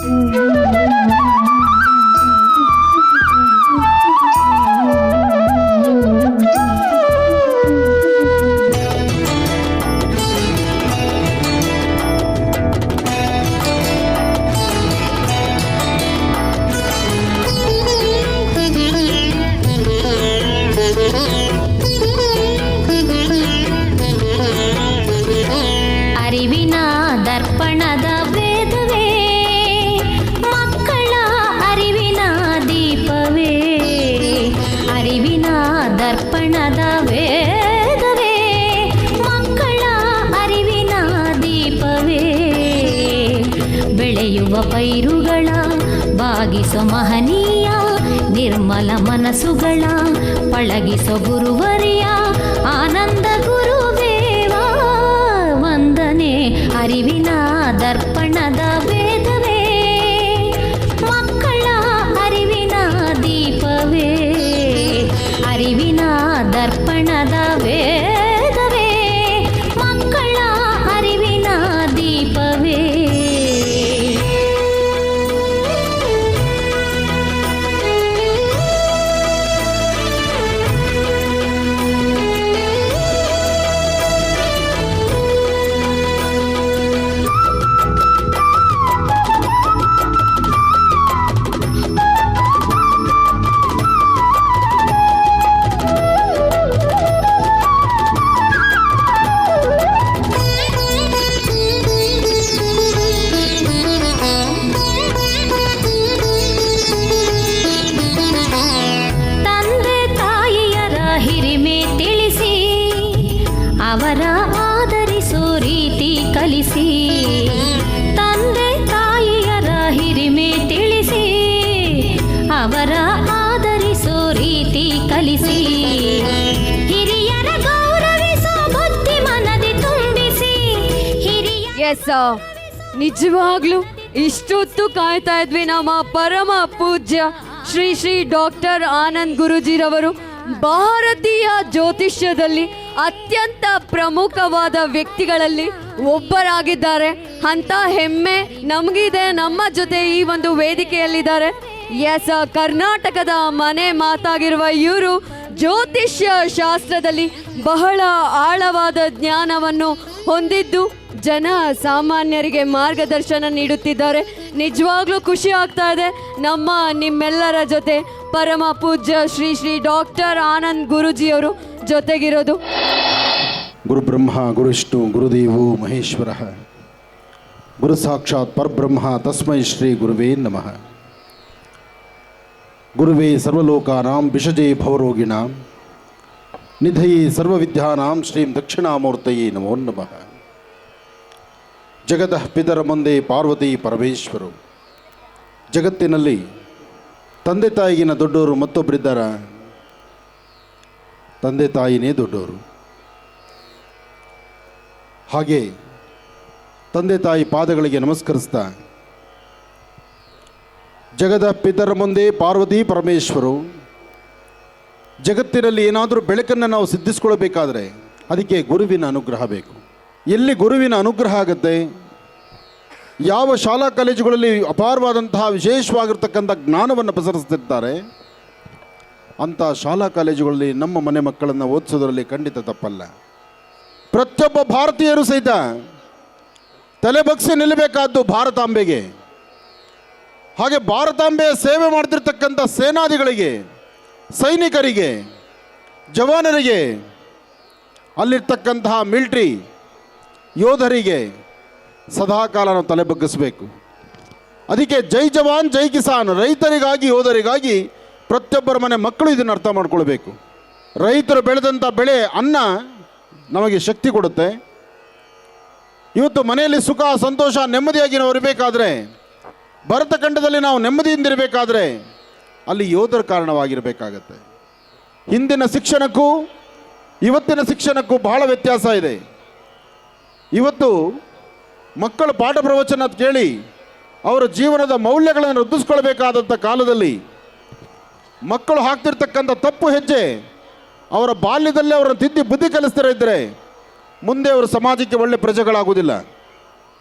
ಅರಿವಿನ ದರ್ಪಣದ ವೇದವೇ ಮಕ್ಕಳ ಅರಿವಿನ ದೀಪವೇ, ಅರಿವಿನ ದರ್ಪಣದ ವೇದವೇ ಮಕ್ಕಳ ಅರಿವಿನ ದೀಪವೇ, ಬೆಳೆಯುವ ಪೈರುಗಳ ಬಾಗಿಸೋ ಮಹನೀಯ ನಿರ್ಮಲ ಮನಸ್ಸುಗಳ ಪಳಗಿಸೋ ಗುರುವರಿಯ ಆನಂದ ಗುರುದೇವ ವಂದನೆ. ಅರಿವಿನ ದರ್ಪಣದ ವೇದವೇ ಮಕ್ಕಳ ಅರಿವಿನ ದೀಪವೇ, ಅರಿವಿನ ದರ್ಪಣದ ವೇದವೇ ಮಕ್ಕಳ ಅರಿವಿನ ದೀಪವೇ. ಅವರ ಆದರಿಸೋ ರೀತಿ ಕಲಿಸಿ, ತಂದೆ ತಾಯಿಯರ ಹಿರಿಮೆ ತಿಳಿಸಿ, ಅವರ ಆದರಿಸೋ ರೀತಿ ಕಲಿಸಿ, ಹಿರಿಯರ ಗೌರವಿಸೋ ಬುದ್ಧಿ ಮನದಿ ತುಂಬಿಸಿ, ನಿಜವಾಗ್ಲೂ ಇಷ್ಟೊತ್ತು ಕಾಯ್ತಾ ಇದ್ವಿ ನಮ್ಮ ಪರಮ ಪೂಜ್ಯ ಶ್ರೀ ಶ್ರೀ ಡಾಕ್ಟರ್ ಆನಂದ್ ಗುರೂಜಿರವರು ಭಾರತೀಯ ಜ್ಯೋತಿಷ್ಯದಲ್ಲಿ ಅತ್ಯಂತ ಪ್ರಮುಖವಾದ ವ್ಯಕ್ತಿಗಳಲ್ಲಿ ಒಬ್ಬರಾಗಿದ್ದಾರೆ ಅಂತ ಹೆಮ್ಮೆ ನಮಗಿದೆ. ನಮ್ಮ ಜೊತೆ ಈ ಒಂದು ವೇದಿಕೆಯಲ್ಲಿದ್ದಾರೆ. ಕರ್ನಾಟಕದ ಮನೆ ಮಾತಾಗಿರುವ ಇವರು ಜ್ಯೋತಿಷ್ಯ ಶಾಸ್ತ್ರದಲ್ಲಿ ಬಹಳ ಆಳವಾದ ಜ್ಞಾನವನ್ನು ಹೊಂದಿದ್ದು ಜನ ಸಾಮಾನ್ಯರಿಗೆ ಮಾರ್ಗದರ್ಶನ ನೀಡುತ್ತಿದ್ದಾರೆ. ನಿಜವಾಗ್ಲೂ ಖುಷಿ ಆಗ್ತಾ ಇದೆ ನಿಮ್ಮೆಲ್ಲರ ಜೊತೆ ಪರಮ ಪೂಜ್ಯ ಶ್ರೀ ಶ್ರೀ ಡಾಕ್ಟರ್ ಆನಂದ್ ಗುರೂಜಿಯವರು ಜೊತೆಗಿರೋದು. ಗುರು ಬ್ರಹ್ಮ ಗುರು ವಿಷ್ಣು ಗುರುದೇವೋ ಮಹೇಶ್ವರ ಗುರು ಸಾಕ್ಷಾತ್ ಪರಬ್ರಹ್ಮ ತಸ್ಮೈ ಶ್ರೀ ಗುರುವೇ ನಮಃ. ಗುರುವೇ ಸರ್ವಲೋಕಾನಾಂ ವಿಷಜೇ ಭವರೋಗಿಣಾಂ ನಿಧಯೇ ಸರ್ವವಿದ್ಯಾನಾಂ ಶ್ರೀಂ ದಕ್ಷಿಣಾಮೂರ್ತಯೇ ನಮೋ ನಮಃ. ಜಗತಃ ಪಿತರ ಮುಂದೆ ಪಾರ್ವತಿ ಪರಮೇಶ್ವರು. ಜಗತ್ತಿನಲ್ಲಿ ತಂದೆ ತಾಯಿಗಿನ ದೊಡ್ಡವರು ಮತ್ತೊಬ್ಬರಿದ್ದಾರ? ತಂದೆ ತಾಯಿನೇ ದೊಡ್ಡವರು. ಹಾಗೆ ತಂದೆ ತಾಯಿ ಪಾದಗಳಿಗೆ ನಮಸ್ಕರಿಸ್ತಾ ಜಗದ ಪಿತರ ಮುಂದೆ ಪಾರ್ವತಿ ಪರಮೇಶ್ವರು. ಜಗತ್ತಿನಲ್ಲಿ ಏನಾದರೂ ಬೆಳಕನ್ನು ನಾವು ಸಿದ್ಧಿಸ್ಕೊಳ್ಬೇಕಾದ್ರೆ ಅದಕ್ಕೆ ಗುರುವಿನ ಅನುಗ್ರಹ ಬೇಕು. ಎಲ್ಲಿ ಗುರುವಿನ ಅನುಗ್ರಹ ಆಗುತ್ತೆ, ಯಾವ ಶಾಲಾ ಕಾಲೇಜುಗಳಲ್ಲಿ ಅಪಾರವಾದಂತಹ ವಿಶೇಷವಾಗಿರ್ತಕ್ಕಂಥ ಜ್ಞಾನವನ್ನು ಪಸರಿಸ್ತಿರ್ತಾರೆ ಅಂಥ ಶಾಲಾ ಕಾಲೇಜುಗಳಲ್ಲಿ ನಮ್ಮ ಮನೆ ಮಕ್ಕಳನ್ನು ಓದಿಸೋದ್ರಲ್ಲಿ ಖಂಡಿತ ತಪ್ಪಲ್ಲ. ಪ್ರತಿಯೊಬ್ಬ ಭಾರತೀಯರು ಸಹಿತ ತಲೆ ಬಗ್ಸಿ ನಿಲ್ಲಬೇಕಾದ್ದು ಭಾರತಾಂಬೆಗೆ. ಹಾಗೆ ಭಾರತಾಂಬೆಯ ಸೇವೆ ಮಾಡ್ತಿರ್ತಕ್ಕಂಥ ಸೇನಾದಿಗಳಿಗೆ, ಸೈನಿಕರಿಗೆ, ಜವಾನರಿಗೆ, ಅಲ್ಲಿರ್ತಕ್ಕಂತಹ ಮಿಲಿಟ್ರಿ ಯೋಧರಿಗೆ ಸದಾಕಾಲ ನಾವು ತಲೆ ಬಗ್ಗಿಸಬೇಕು. ಅದಕ್ಕೆ ಜೈ ಜವಾನ್ ಜೈ ಕಿಸಾನ್, ರೈತರಿಗಾಗಿ ಯೋಧರಿಗಾಗಿ ಪ್ರತಿಯೊಬ್ಬರ ಮನೆ ಮಕ್ಕಳು ಇದನ್ನು ಅರ್ಥ ಮಾಡ್ಕೊಳ್ಬೇಕು. ರೈತರು ಬೆಳೆದಂಥ ಬೆಳೆ ಅನ್ನ ನಮಗೆ ಶಕ್ತಿ ಕೊಡುತ್ತೆ. ಇವತ್ತು ಮನೆಯಲ್ಲಿ ಸುಖ ಸಂತೋಷ ನೆಮ್ಮದಿಯಾಗಿ ನಾವು ಇರಬೇಕಾದ್ರೆ, ಭರತಖಂಡದಲ್ಲಿ ನಾವು ನೆಮ್ಮದಿಯಿಂದಿರಬೇಕಾದ್ರೆ ಅಲ್ಲಿ ಯೋಧರ ಕಾರಣವಾಗಿರಬೇಕಾಗತ್ತೆ. ಹಿಂದಿನ ಶಿಕ್ಷಣಕ್ಕೂ ಇವತ್ತಿನ ಶಿಕ್ಷಣಕ್ಕೂ ಬಹಳ ವ್ಯತ್ಯಾಸ ಇದೆ. ಇವತ್ತು ಮಕ್ಕಳು ಪಾಠ ಪ್ರವಚನ ಕೇಳಿ ಅವರ ಜೀವನದ ಮೌಲ್ಯಗಳನ್ನು ವೃದ್ಧಿಸ್ಕೊಳ್ಬೇಕಾದಂಥ ಕಾಲದಲ್ಲಿ ಮಕ್ಕಳು ಹಾಕ್ತಿರ್ತಕ್ಕಂಥ ತಪ್ಪು ಹೆಜ್ಜೆ ಅವರ ಬಾಲ್ಯದಲ್ಲೇ ಅವರನ್ನು ತಿದ್ದಿ ಬುದ್ಧಿ ಕಲಿಸ್ತಾರೆ ಇದ್ದರೆ ಮುಂದೆ ಅವರು ಸಮಾಜಕ್ಕೆ ಒಳ್ಳೆ ಪ್ರಜೆಗಳಾಗುವುದಿಲ್ಲ.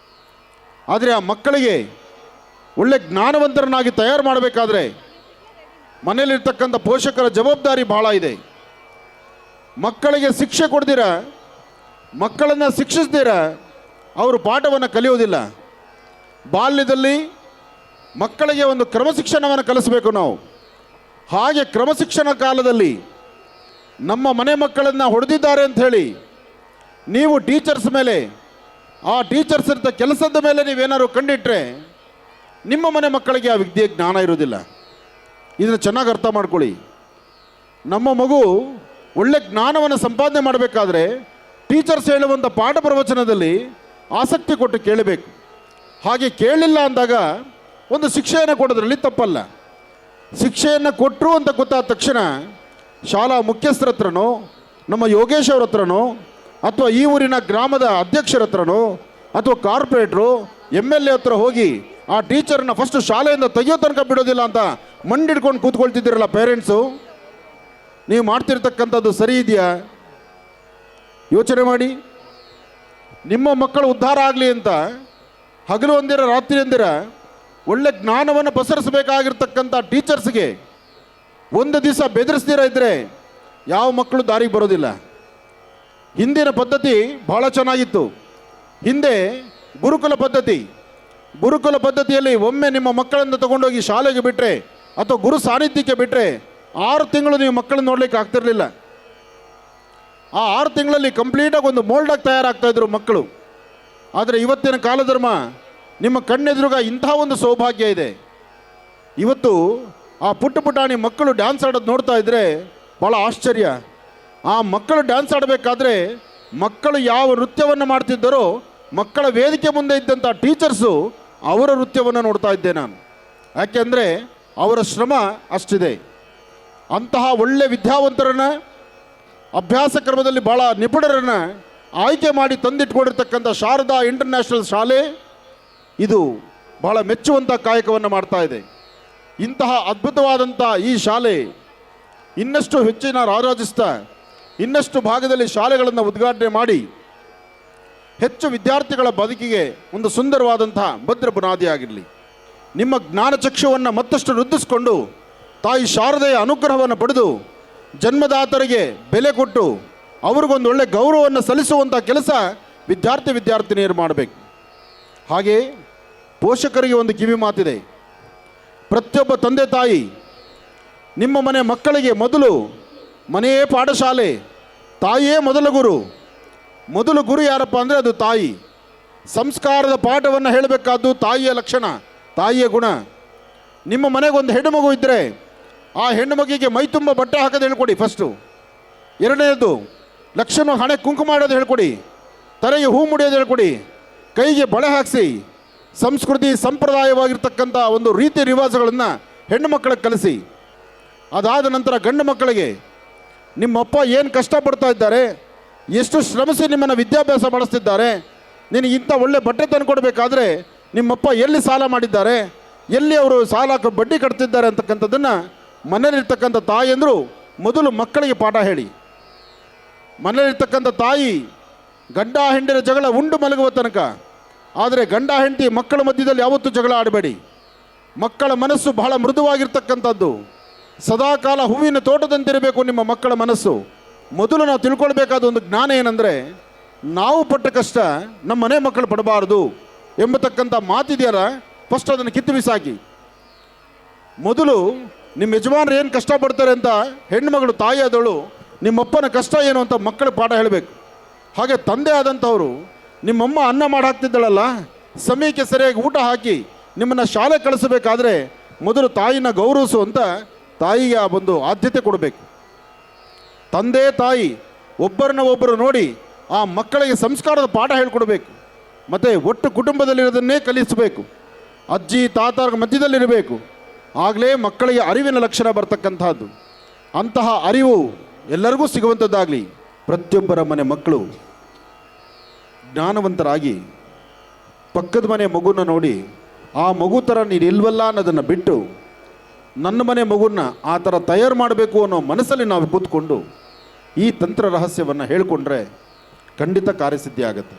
ಆದರೆ ಆ ಮಕ್ಕಳಿಗೆ ಒಳ್ಳೆ ಜ್ಞಾನವಂತರನ್ನಾಗಿ ತಯಾರು ಮಾಡಬೇಕಾದ್ರೆ ಮನೆಯಲ್ಲಿರ್ತಕ್ಕಂಥ ಪೋಷಕರ ಜವಾಬ್ದಾರಿ ಬಹಳ ಇದೆ. ಮಕ್ಕಳಿಗೆ ಶಿಕ್ಷೆ ಕೊಡ್ದಿರ, ಮಕ್ಕಳನ್ನು ಶಿಕ್ಷಿಸ್ದಿರ ಅವರು ಪಾಠವನ್ನು ಕಲಿಯೋದಿಲ್ಲ. ಬಾಲ್ಯದಲ್ಲಿ ಮಕ್ಕಳಿಗೆ ಒಂದು ಕ್ರಮಶಿಕ್ಷಣವನ್ನು ಕಲಿಸಬೇಕು ನಾವು. ಹಾಗೆ ಕ್ರಮಶಿಕ್ಷಣ ಕಾಲದಲ್ಲಿ ನಮ್ಮ ಮನೆ ಮಕ್ಕಳನ್ನು ಹೊಡೆದಿದ್ದಾರೆ ಅಂಥೇಳಿ ನೀವು ಟೀಚರ್ಸ್ ಮೇಲೆ, ಆ ಟೀಚರ್ಸ್ ಇರ್ತ ಕೆಲಸದ ಮೇಲೆ ನೀವೇನಾದ್ರು ಕಂಡಿಟ್ಟರೆ ನಿಮ್ಮ ಮನೆ ಮಕ್ಕಳಿಗೆ ಆ ವಿದ್ಯೆ ಜ್ಞಾನ ಇರೋದಿಲ್ಲ. ಇದನ್ನು ಚೆನ್ನಾಗಿ ಅರ್ಥ ಮಾಡ್ಕೊಳ್ಳಿ. ನಮ್ಮ ಮಗು ಒಳ್ಳೆ ಜ್ಞಾನವನ್ನು ಸಂಪಾದನೆ ಮಾಡಬೇಕಾದ್ರೆ ಟೀಚರ್ಸ್ ಹೇಳುವಂಥ ಪಾಠ ಪ್ರವಚನದಲ್ಲಿ ಆಸಕ್ತಿ ಕೊಟ್ಟು ಕೇಳಬೇಕು. ಹಾಗೆ ಕೇಳಲಿಲ್ಲ ಅಂದಾಗ ಒಂದು ಶಿಕ್ಷೆಯನ್ನು ಕೊಡೋದ್ರಲ್ಲಿ ತಪ್ಪಲ್ಲ. ಶಿಕ್ಷೆಯನ್ನು ಕೊಟ್ಟರು ಅಂತ ಗೊತ್ತಾದ ತಕ್ಷಣ ಶಾಲಾ ಮುಖ್ಯಸ್ಥರ ಹತ್ರನೋ, ನಮ್ಮ ಯೋಗೇಶ್ ಅವ್ರ ಹತ್ರನೋ, ಅಥವಾ ಈ ಊರಿನ ಗ್ರಾಮದ ಅಧ್ಯಕ್ಷರ ಹತ್ರನೋ, ಅಥವಾ ಕಾರ್ಪೊರೇಟ್ರು MLA ಹತ್ರ ಹೋಗಿ ಆ ಟೀಚರ್ನ ಫಸ್ಟ್ ಶಾಲೆಯಿಂದ ತೆಗೆಯೋ ತನಕ ಬಿಡೋದಿಲ್ಲ ಅಂತ ಮಂಡಿಡ್ಕೊಂಡು ಕೂತ್ಕೊಳ್ತಿದ್ದೀರಲ್ಲ ಪೇರೆಂಟ್ಸು, ನೀವು ಮಾಡ್ತಿರ್ತಕ್ಕಂಥದ್ದು ಸರಿ ಇದೆಯಾ? ಯೋಚನೆ ಮಾಡಿ. ನಿಮ್ಮ ಮಕ್ಕಳು ಉದ್ಧಾರ ಆಗಲಿ ಅಂತ ಹಗಲು ಒಂದಿರ ರಾತ್ರಿ ಒಂದಿರ ಒಳ್ಳೆ ಜ್ಞಾನವನ್ನು ಪಸರಿಸಬೇಕಾಗಿರ್ತಕ್ಕಂಥ ಟೀಚರ್ಸ್ಗೆ ಒಂದು ದಿವಸ ಬೆದರಿಸ್ದಿರ ಇದ್ದರೆ ಯಾವ ಮಕ್ಕಳು ದಾರಿಗೆ ಬರೋದಿಲ್ಲ. ಹಿಂದಿನ ಪದ್ಧತಿ ಬಹಳ ಚೆನ್ನಾಗಿತ್ತು. ಹಿಂದೆ ಗುರುಕುಲ ಪದ್ಧತಿಯಲ್ಲಿ ಒಮ್ಮೆ ನಿಮ್ಮ ಮಕ್ಕಳನ್ನು ತಗೊಂಡೋಗಿ ಶಾಲೆಗೆ ಬಿಟ್ಟರೆ ಅಥವಾ ಗುರು ಸಾನ್ನಿಧ್ಯಕ್ಕೆ ಬಿಟ್ಟರೆ 6 ತಿಂಗಳು ನೀವು ಮಕ್ಕಳನ್ನ ನೋಡಲಿಕ್ಕೆ ಆಗ್ತಿರಲಿಲ್ಲ. ಆ 6 ತಿಂಗಳಲ್ಲಿ ಕಂಪ್ಲೀಟಾಗಿ ಒಂದು ಮೋಲ್ಡಾಗಿ ತಯಾರಾಗ್ತಾಯಿದ್ರು ಮಕ್ಕಳು. ಆದರೆ ಇವತ್ತಿನ ಕಾಲಧರ್ಮ ನಿಮ್ಮ ಕಣ್ಣೆದುರುಗ ಇಂಥ ಒಂದು ಸೌಭಾಗ್ಯ ಇದೆ. ಇವತ್ತು ಆ ಪುಟಾಣಿ ಮಕ್ಕಳು ಡ್ಯಾನ್ಸ್ ಆಡೋದು ನೋಡ್ತಾ ಇದ್ದರೆ ಭಾಳ ಆಶ್ಚರ್ಯ. ಆ ಮಕ್ಕಳು ಡ್ಯಾನ್ಸ್ ಆಡಬೇಕಾದ್ರೆ ಮಕ್ಕಳು ಯಾವ ನೃತ್ಯವನ್ನು ಮಾಡ್ತಿದ್ದರೋ ಮಕ್ಕಳ ವೇದಿಕೆ ಮುಂದೆ ಇದ್ದಂಥ ಟೀಚರ್ಸು ಅವರ ನೃತ್ಯವನ್ನು ನೋಡ್ತಾ ಇದ್ದೆ ನಾನು. ಯಾಕೆಂದರೆ ಅವರ ಶ್ರಮ ಅಷ್ಟಿದೆ. ಅಂತಹ ಒಳ್ಳೆ ವಿದ್ಯಾವಂತರನ್ನು, ಅಭ್ಯಾಸ ಕ್ರಮದಲ್ಲಿ ಭಾಳ ನಿಪುಣರನ್ನು ಆಯ್ಕೆ ಮಾಡಿ ತಂದಿಟ್ಕೊಂಡಿರ್ತಕ್ಕಂಥ ಶಾರದಾ ಇಂಟರ್ನ್ಯಾಷನಲ್ ಶಾಲೆ ಇದು ಬಹಳ ಮೆಚ್ಚುವಂಥ ಕಾಯಕವನ್ನು ಮಾಡ್ತಾ ಇದೆ. ಇಂತಹ ಅದ್ಭುತವಾದಂಥ ಈ ಶಾಲೆ ಇನ್ನಷ್ಟು ಹೆಚ್ಚಿನ ರಾರಾಜಿಸ್ತಾ ಇನ್ನಷ್ಟು ಭಾಗದಲ್ಲಿ ಶಾಲೆಗಳನ್ನು ಉದ್ಘಾಟನೆ ಮಾಡಿ ಹೆಚ್ಚು ವಿದ್ಯಾರ್ಥಿಗಳ ಬದುಕಿಗೆ ಒಂದು ಸುಂದರವಾದಂಥ ಭದ್ರ ಬುನಾದಿಯಾಗಿರಲಿ. ನಿಮ್ಮ ಜ್ಞಾನಚಕ್ಷುವನ್ನು ಮತ್ತಷ್ಟು ವೃದ್ಧಿಸಿಕೊಂಡು ತಾಯಿ ಶಾರದೆಯ ಅನುಗ್ರಹವನ್ನು ಪಡೆದು ಜನ್ಮದಾತರಿಗೆ ಬೆಲೆ ಕೊಟ್ಟು ಅವ್ರಿಗೊಂದು ಒಳ್ಳೆ ಗೌರವವನ್ನು ಸಲ್ಲಿಸುವಂಥ ಕೆಲಸ ವಿದ್ಯಾರ್ಥಿನಿಯರು ಮಾಡಬೇಕು. ಹಾಗೆ ಪೋಷಕರಿಗೆ ಒಂದು ಕಿವಿ ಮಾತಿದೆ. ಪ್ರತಿಯೊಬ್ಬ ತಂದೆ ತಾಯಿ ನಿಮ್ಮ ಮನೆ ಮಕ್ಕಳಿಗೆ ಮೊದಲು ಮನೆಯೇ ಪಾಠಶಾಲೆ, ತಾಯಿಯೇ ಮೊದಲು ಗುರು ಯಾರಪ್ಪ ಅಂದರೆ ಅದು ತಾಯಿ. ಸಂಸ್ಕಾರದ ಪಾಠವನ್ನು ಹೇಳಬೇಕಾದ್ದು ತಾಯಿಯ ಲಕ್ಷಣ, ತಾಯಿಯ ಗುಣ. ನಿಮ್ಮ ಮನೆಗೆ ಒಂದು ಹೆಣ್ಣು ಮಗು ಇದ್ದರೆ ಆ ಹೆಣ್ಣು ಮಗುವಿಗೆ ಮೈ ತುಂಬ ಬಟ್ಟೆ ಹಾಕೋದು ಹೇಳ್ಕೊಡಿ ಫಸ್ಟು. ಎರಡನೇದು ಲಕ್ಷಣ ಹಣೆ ಕುಂಕುಮ ಮಾಡೋದು ಹೇಳ್ಕೊಡಿ, ತಲೆಗೆ ಹೂ ಮುಡಿಯೋದು ಹೇಳ್ಕೊಡಿ, ಕೈಗೆ ಬಳೆ ಹಾಕಿಸಿ ಸಂಸ್ಕೃತಿ ಸಂಪ್ರದಾಯವಾಗಿರ್ತಕ್ಕಂಥ ಒಂದು ರೀತಿ ರಿವಾಜುಗಳನ್ನು ಹೆಣ್ಣು ಮಕ್ಕಳಿಗೆ ಕಲಿಸಿ. ಅದಾದ ನಂತರ ಗಂಡು ಮಕ್ಕಳಿಗೆ ನಿಮ್ಮಪ್ಪ ಏನು ಕಷ್ಟಪಡ್ತಾ ಇದ್ದಾರೆ, ಎಷ್ಟು ಶ್ರಮಿಸಿ ನಿಮ್ಮನ್ನು ವಿದ್ಯಾಭ್ಯಾಸ ಮಾಡಿಸ್ತಿದ್ದಾರೆ, ನಿನಗೆ ಇಂಥ ಒಳ್ಳೆ ಬಟ್ಟೆ ತಂದು ಕೊಡಬೇಕಾದ್ರೆ ನಿಮ್ಮಪ್ಪ ಎಲ್ಲಿ ಸಾಲ ಮಾಡಿದ್ದಾರೆ, ಎಲ್ಲಿ ಅವರು ಸಾಲಕ್ಕೆ ಬಡ್ಡಿ ಕಟ್ತಿದ್ದಾರೆ ಅಂತಕ್ಕಂಥದ್ದನ್ನು ಮನೇಲಿರ್ತಕ್ಕಂಥ ತಾಯಿಯಂದರು ಮೊದಲು ಮಕ್ಕಳಿಗೆ ಪಾಠ ಹೇಳಿ. ಮನೇಲಿರ್ತಕ್ಕಂಥ ತಾಯಿ ಗಂಡ ಹೆಂಡಿನ ಜಗಳ ಉಂಡು ಮಲಗುವ ತನಕ, ಆದರೆ ಗಂಡ ಹೆಂಡತಿ ಮಕ್ಕಳ ಮಧ್ಯದಲ್ಲಿ ಯಾವತ್ತೂ ಜಗಳ ಆಡಬೇಡಿ. ಮಕ್ಕಳ ಮನಸ್ಸು ಬಹಳ ಮೃದುವಾಗಿರ್ತಕ್ಕಂಥದ್ದು, ಸದಾಕಾಲ ಹೂವಿನ ತೋಟದಂತಿರಬೇಕು ನಿಮ್ಮ ಮಕ್ಕಳ ಮನಸ್ಸು. ಮೊದಲು ನಾವು ತಿಳ್ಕೊಳ್ಬೇಕಾದ ಒಂದು ಜ್ಞಾನ ಏನಂದರೆ, ನಾವು ಪಟ್ಟ ಕಷ್ಟ ನಮ್ಮ ಮನೆ ಮಕ್ಕಳು ಪಡಬಾರದು ಎಂಬತಕ್ಕಂಥ ಮಾತಿದೆಯಲ್ಲ, ಫಸ್ಟ್ ಅದನ್ನು ಕಿತ್ತು ಬಿಸಾಕಿ. ಮೊದಲು ನಿಮ್ಮ ಯಜಮಾನರು ಏನು ಕಷ್ಟಪಡ್ತಾರೆ ಅಂತ ಹೆಣ್ಣುಮಗಳು ತಾಯಿ ಆದವಳು ನಿಮ್ಮಪ್ಪನ ಕಷ್ಟ ಏನು ಅಂತ ಮಕ್ಕಳು ಪಾಠ ಹೇಳಬೇಕು. ಹಾಗೆ ತಂದೆ ಆದಂಥವರು ನಿಮ್ಮಮ್ಮ ಅನ್ನ ಮಾಡಿ ಹಾಕ್ತಿದ್ದಳಲ್ಲ, ಸಮಯಕ್ಕೆ ಸರಿಯಾಗಿ ಊಟ ಹಾಕಿ ನಿಮ್ಮನ್ನು ಶಾಲೆ ಕಳಿಸಬೇಕಾದ್ರೆ ಮೊದಲು ತಾಯಿನ ಗೌರವಿಸುವಂಥ ತಾಯಿಗೆ ಆ ಒಂದು ಆದ್ಯತೆ ಕೊಡಬೇಕು. ತಂದೆ ತಾಯಿ ಒಬ್ಬರನ್ನ ಒಬ್ಬರು ನೋಡಿ ಆ ಮಕ್ಕಳಿಗೆ ಸಂಸ್ಕಾರದ ಪಾಠ ಹೇಳಿಕೊಡ್ಬೇಕು. ಮತ್ತು ಒಟ್ಟು ಕುಟುಂಬದಲ್ಲಿರೋದನ್ನೇ ಕಲಿಸಬೇಕು. ಅಜ್ಜಿ ತಾತರ ಮಧ್ಯದಲ್ಲಿರಬೇಕು. ಆಗಲೇ ಮಕ್ಕಳಿಗೆ ಅರಿವಿನ ಲಕ್ಷಣ ಬರ್ತಕ್ಕಂಥದ್ದು. ಅಂತಹ ಅರಿವು ಎಲ್ಲರಿಗೂ ಸಿಗುವಂಥದ್ದಾಗಲಿ. ಪ್ರತಿಯೊಬ್ಬರ ಮನೆ ಮಕ್ಕಳು ಜ್ಞಾನವಂತರಾಗಿ ಪಕ್ಕದ ಮನೆ ಮಗುನ ನೋಡಿ ಆ ಮಗು ಥರ ನೀನು ಇಲ್ವಲ್ಲ ಅನ್ನೋದನ್ನು ಬಿಟ್ಟು ನನ್ನ ಮನೆ ಮಗುನ ಆ ಥರ ತಯಾರು ಮಾಡಬೇಕು ಅನ್ನೋ ಮನಸ್ಸಲ್ಲಿ ನಾವು ಕೂತ್ಕೊಂಡು ಈ ತಂತ್ರ ರಹಸ್ಯವನ್ನು ಹೇಳಿಕೊಂಡ್ರೆ ಖಂಡಿತ ಕಾರ್ಯಸಿದ್ಧಿ ಆಗುತ್ತೆ.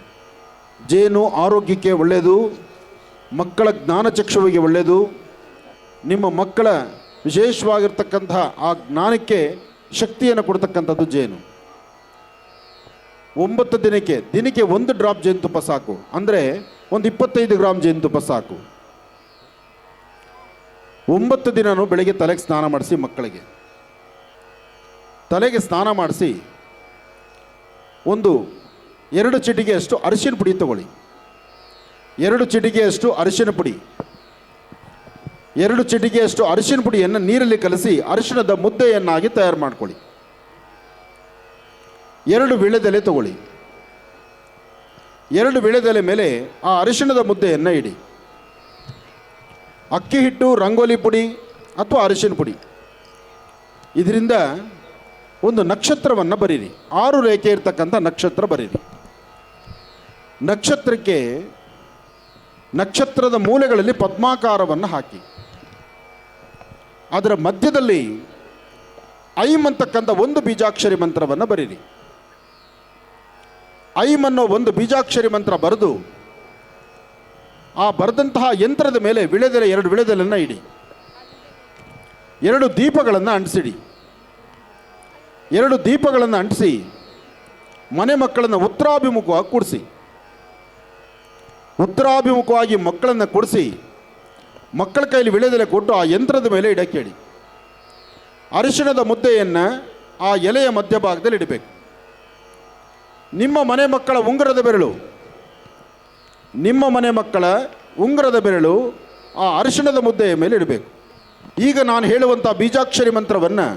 ಜೇನು ಆರೋಗ್ಯಕ್ಕೆ ಒಳ್ಳೆಯದು, ಮಕ್ಕಳ ಜ್ಞಾನಚಕ್ಷುವಿಗೆ ಒಳ್ಳೆಯದು. ನಿಮ್ಮ ಮಕ್ಕಳ ವಿಶೇಷವಾಗಿರ್ತಕ್ಕಂತಹ ಆ ಜ್ಞಾನಕ್ಕೆ ಶಕ್ತಿಯನ್ನು ಕೊಡ್ತಕ್ಕಂಥದ್ದು ಜೇನು. 9 ದಿನಕ್ಕೆ 1 ಡ್ರಾಪ್ ಜೇನುತುಪ್ಪ ಸಾಕು. ಅಂದರೆ ಒಂದು 25 ಗ್ರಾಮ್ ಜೇನುತುಪ್ಪ ಸಾಕು. 9 ದಿನವೂ ಬೆಳಗ್ಗೆ ತಲೆಗೆ ಸ್ನಾನ ಮಾಡಿಸಿ, ಮಕ್ಕಳಿಗೆ ತಲೆಗೆ ಸ್ನಾನ ಮಾಡಿಸಿ 2 ಚಿಟಿಗೆಯಷ್ಟು ಅರಿಶಿನ ಪುಡಿ ತಗೊಳ್ಳಿ. 2 ಚಿಟಿಗೆಯಷ್ಟು ಅರಿಶಿನ ಪುಡಿ, 2 ಚಿಟಿಗೆಯಷ್ಟು ಅರಿಶಿನ ಪುಡಿಯನ್ನು ನೀರಲ್ಲಿ ಕಲಸಿ ಅರಿಶಿಣದ ಮುದ್ದೆಯನ್ನಾಗಿ ತಯಾರು ಮಾಡ್ಕೊಳ್ಳಿ. 2 ವೀಳ್ಯದೆಲೆ ತಗೊಳ್ಳಿ. 2 ವೀಳ್ಯದೆಲೆ ಮೇಲೆ ಆ ಅರಿಶಿಣದ ಮುದ್ದೆಯನ್ನು ಇಡಿ. ಅಕ್ಕಿ ಹಿಟ್ಟು, ರಂಗೋಲಿ ಪುಡಿ ಅಥವಾ ಅರಿಶಿನ ಪುಡಿ, ಇದರಿಂದ ಒಂದು ನಕ್ಷತ್ರವನ್ನು ಬರೀರಿ. 6 ರೇಖೆ ಇರ್ತಕ್ಕಂಥ ನಕ್ಷತ್ರ ಬರೀರಿ. ನಕ್ಷತ್ರದ ಮೂಲೆಗಳಲ್ಲಿ ಪದ್ಮಾಕಾರವನ್ನು ಹಾಕಿ ಅದರ ಮಧ್ಯದಲ್ಲಿ ಐಂ ಅಂತಕ್ಕಂಥ 1 ಬೀಜಾಕ್ಷರಿ ಮಂತ್ರವನ್ನು ಬರೀರಿ. ಐಂ ಅನ್ನೋ 1 ಬೀಜಾಕ್ಷರಿ ಮಂತ್ರ ಬರೆದು ಆ ಬರೆದಂತಹ ಯಂತ್ರದ ಮೇಲೆ 2 ವೀಳ್ಯದೆಲೆಯನ್ನು ಇಡಿ. 2 ದೀಪಗಳನ್ನು ಅಂಟಿಸಿಡಿ. 2 ದೀಪಗಳನ್ನು ಅಂಟಿಸಿ ಮನೆ ಮಕ್ಕಳನ್ನು ಉತ್ತರಾಭಿಮುಖವಾಗಿ ಕೂಡಿಸಿ. ಉತ್ತರಾಭಿಮುಖವಾಗಿ ಮಕ್ಕಳನ್ನು ಕೂಡಿಸಿ ಮಕ್ಕಳ ಕೈಲಿ ವೀಳ್ಯದೆಲೆ ಕೊಟ್ಟು ಆ ಯಂತ್ರದ ಮೇಲೆ ಇಡಕ್ಕೆ ಹೇಳಿ. ಅರಿಶಿಣದ ಮುದ್ದೆಯನ್ನು ಆ ಎಲೆಯ ಮಧ್ಯಭಾಗದಲ್ಲಿ ಇಡಬೇಕು. ನಿಮ್ಮ ಮನೆ ಮಕ್ಕಳ ಉಂಗುರದ ಬೆರಳು ಆ ಅರಿಶಿಣದ ಮುದ್ದೆಯ ಮೇಲೆ ಇಡಬೇಕು. ಈಗ ನಾನು ಹೇಳುವಂಥ ಬೀಜಾಕ್ಷರಿ ಮಂತ್ರವನ್ನು